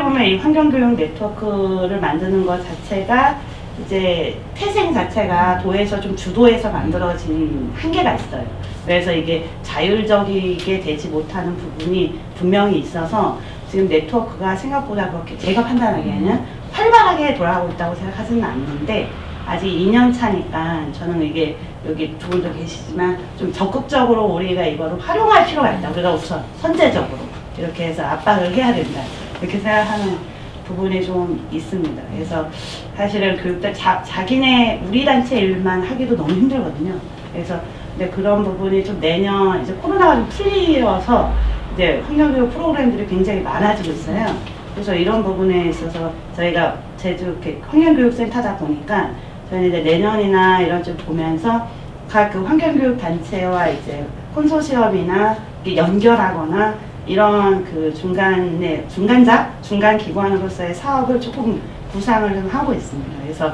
보면 이 환경교육 네트워크를 만드는 것 자체가 이제 태생 자체가 도에서 좀 주도해서 만들어진 한계가 있어요. 그래서 이게 자율적이게 되지 못하는 부분이 분명히 있어서 지금 네트워크가 생각보다 그렇게 제가 판단하기에는 활발하게 돌아가고 있다고 생각하지는 않는데 아직 2년 차니까 저는 이게 여기 두 분도 계시지만 좀 적극적으로 우리가 이거를 활용할 필요가 있다. 우리가 우선 선제적으로 이렇게 해서 압박을 해야 된다. 이렇게 생각하는 부분이 좀 있습니다. 그래서 사실은 교육자 자기네 우리 단체 일만 하기도 너무 힘들거든요. 그래서 근데 그런 부분이 좀 내년 이제 코로나가 좀 풀려서 이제 환경교육 프로그램들이 굉장히 많아지고 있어요. 그래서 이런 부분에 있어서 저희가 제주 환경교육센터다 보니까 저희는 이제 내년이나 이런 좀 보면서 각 환경교육 단체와 이제 콘소시엄이나 연결하거나 이런 그 중간 기관으로서의 사업을 조금 구상을 좀 하고 있습니다. 그래서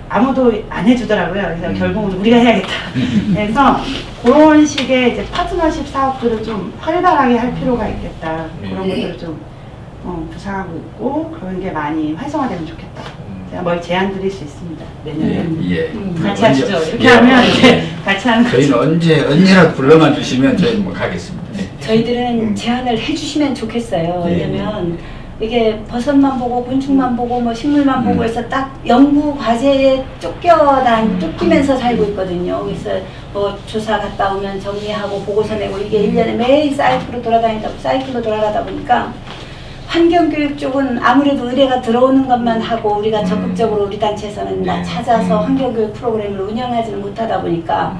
아무도 안 해주더라고요. 그래서 결국은 우리가 해야겠다. 그래서 그런 식의 이제 파트너십 사업들을 좀 활발하게 할 필요가 있겠다. 그런 것들을 좀 구상하고 있고 그런 게 많이 활성화되면 좋겠다. 제가 뭘 제안 드릴 수 있습니다. 내년에. 예. 같이 언제- 하시죠. 이렇게 예. 하면 이제 같이 하는 거죠. 저희는 언제라도 불러만 주시면 저희는 뭐 가겠습니다. 저희들은 제안을 해주시면 좋겠어요. 네. 왜냐면 이게 버섯만 보고 곤충만 보고 뭐 식물만 보고 음. 해서 딱 연구 과제에 쫓기면서 살고 있거든요. 그래서 뭐 조사 갔다 오면 정리하고 보고서 내고 이게 1년에 매일 사이클로 돌아가다 보니까 환경교육 쪽은 아무래도 의뢰가 들어오는 것만 하고 우리가 적극적으로 우리 단체에서는 네. 찾아서 환경교육 프로그램을 운영하지는 못하다 보니까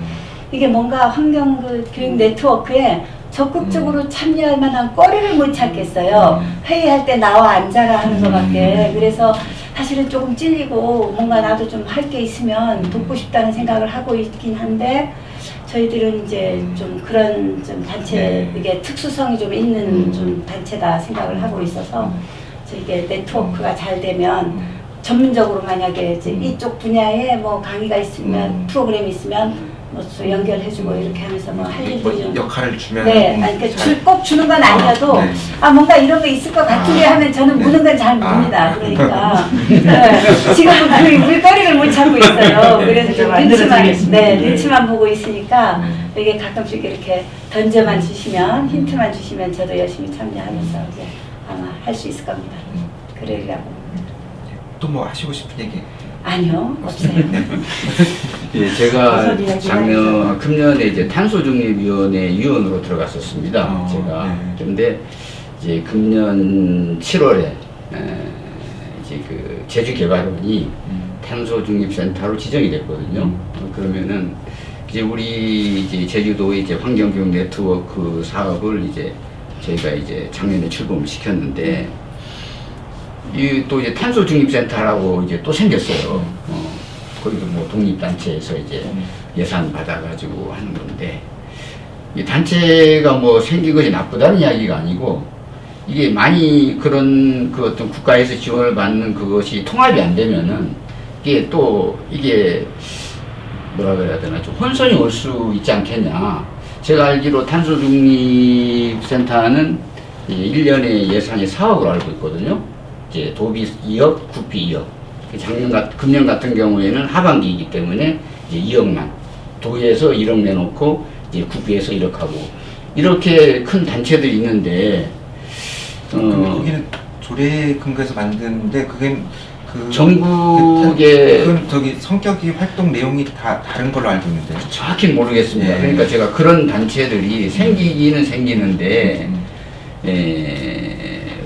이게 뭔가 환경교육 네트워크에 적극적으로 참여할 만한 거리를 못 찾겠어요. 회의할 때 나와 앉아라 하는 것밖에. 그래서 사실은 조금 찔리고 뭔가 나도 좀 할 게 있으면 돕고 싶다는 생각을 하고 있긴 한데 저희들은 이제 좀 그런 좀 단체 네. 이게 특수성이 좀 있는 좀 단체다 생각을 하고 있어서 이게 네트워크가 잘 되면 전문적으로 만약에 이제 이쪽 분야에 뭐 강의가 있으면 프로그램이 있으면 뭐 연결해주고 이렇게 하면서 뭐 할 일도 좀 역할을 주면 네, 아니, 그러니까 꼭 주는 건 아니어도 네. 뭔가 이런 거 있을 것 같은데 하면 저는 무는 건 잘 묻니다. 그러니까 네, 지금은 그 물거리를 못 찾고 있어요. 그래서 좀 눈치만 보고 있으니까 이게 가끔씩 이렇게 던져만 주시면 힌트만 주시면 저도 열심히 참여하면서 이제 아마 할 수 있을 겁니다. 그러려고. 또 뭐 하시고 싶은 얘기? 아니요, 없어요. 예, 제가 무슨 금년에 이제 탄소중립위원회 위원으로 들어갔었습니다. 제가. 네. 그런데 이제 금년 7월에 이제 그 제주개발원이 탄소중립센터로 지정이 됐거든요. 그러면은 이제 우리 이제 제주도의 이제 환경교육 네트워크 사업을 이제 저희가 이제 작년에 출범을 시켰는데 이 또 이제 탄소중립센터라고 이제 또 생겼어요. 거기도 뭐 독립단체에서 이제 예산 받아가지고 하는 건데, 이 단체가 뭐 생긴 것이 나쁘다는 이야기가 아니고, 이게 많이 그런 그 어떤 국가에서 지원을 받는 그것이 통합이 안 되면은, 이게 또, 이게 뭐라 그래야 되나, 좀 혼선이 올 수 있지 않겠냐. 제가 알기로 탄소중립센터는 1년에 예산이 4억으로 알고 있거든요. 이제 도비 2억, 국비 2억. 금년 같은 경우에는 하반기이기 때문에 이제 2억만. 도에서 1억 내놓고, 이제 국비에서 1억 하고. 이렇게 큰 단체들이 있는데, 거기는 조례 근거에서 만드는데, 그게 전국의 그건 저기 성격이 활동 내용이 다 다른 걸로 알고 있는데. 정확히 모르겠습니다. 예. 그러니까 제가 그런 단체들이 생기기는 생기는데,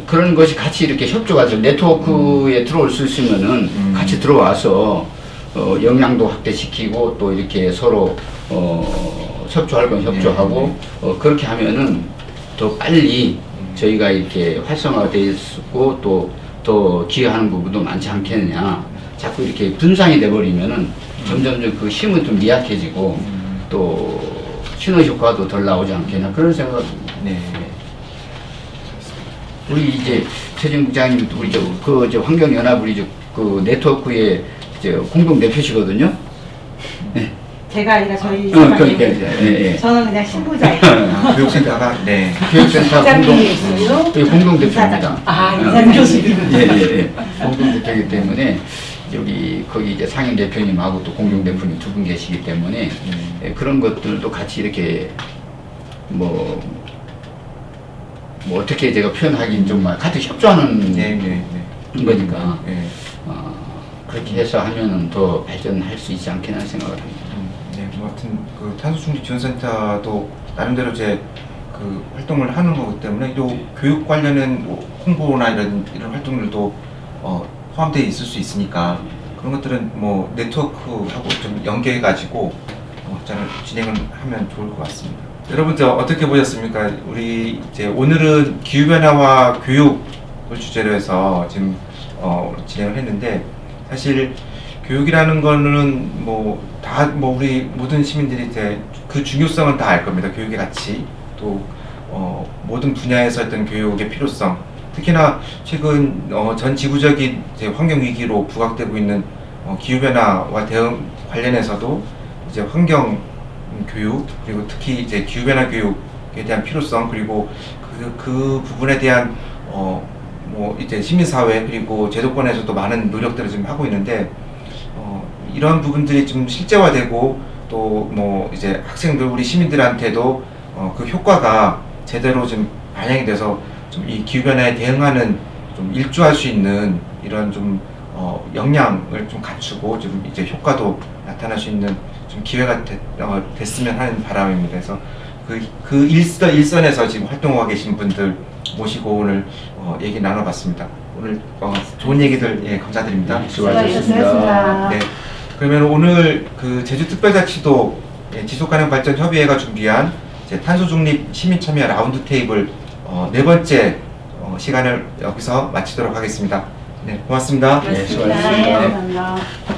그런 것이 같이 이렇게 협조가 돼서 네트워크에 들어올 수 있으면은 같이 들어와서 역량도 확대시키고 또 이렇게 서로 협조할 건 협조하고 그렇게 하면은 더 빨리 저희가 이렇게 활성화되어 있고 또 더 기여하는 부분도 많지 않겠느냐. 자꾸 이렇게 분산이 돼버리면은 점점점 그 힘은 좀 미약해지고 또 신호 효과도 덜 나오지 않겠냐. 그런 생각입니다. 네. 우리 이제 최진 국장님 우리 저 환경연합 우리 그 네트워크의 이제 공동 대표시거든요. 네. 제가 아니라 저희 그러니까, 사장님. 예. 저는 그냥 신부자예요. 교육센터가 네. 교육센터 부장님이 있어요. 공동 대표입니다. 이사장 교수님. 예. 공동 대표이기 때문에 여기 거기 이제 상임 대표님하고 또 공동 대표님 두 분 계시기 때문에 그런 것들도 같이 이렇게 뭐 어떻게 제가 표현하긴 좀 같이 협조하는 거니까 그렇게 해서 하면은 더 발전할 수 있지 않겠나 생각을 합니다. 네, 뭐 하여튼 그 탄소중립지원센터도 나름대로 제 그 활동을 하는 거기 때문에 또 교육 관련된 뭐 홍보나 이런 활동들도 포함되어 있을 수 있으니까 그런 것들은 뭐 네트워크하고 좀 연계해가지고 진행을 하면 좋을 것 같습니다. 여러분들 어떻게 보셨습니까? 우리 이제 오늘은 기후변화와 교육을 주제로 해서 지금 진행을 했는데 사실 교육이라는 거는 우리 모든 시민들이 이제 그 중요성은 다 알 겁니다. 교육의 가치 또 모든 분야에서 어떤 교육의 필요성, 특히나 최근 전 지구적인 이제 환경 위기로 부각되고 있는 기후 변화와 대응 관련해서도 이제 환경 교육, 그리고 특히 이제 기후 변화 교육에 대한 필요성, 그리고 그 부분에 대한 뭐 이제 시민사회 그리고 제도권에서도 많은 노력들을 지금 하고 있는데, 이런 부분들이 좀 실제화되고 또 뭐 이제 학생들, 우리 시민들한테도 그 효과가 제대로 좀 반영이 돼서 좀 이 기후 변화에 대응하는 좀 일조할 수 있는 이런 좀 역량을 좀 갖추고 좀 이제 효과도 나타날 수 있는 좀 기회가 됐으면 하는 바람입니다. 그래서 그 일선에서 지금 활동하고 계신 분들 모시고 오늘 얘기 나눠봤습니다. 오늘 좋은 얘기들 감사드립니다. 수고하셨습니다. 네. 그러면 오늘 그 제주특별자치도 지속가능 발전 협의회가 준비한 이제 탄소 중립 시민 참여 라운드 테이블 네 번째 시간을 여기서 마치도록 하겠습니다. 네, 고맙습니다. 네, 수고하셨습니다. 감사합니다.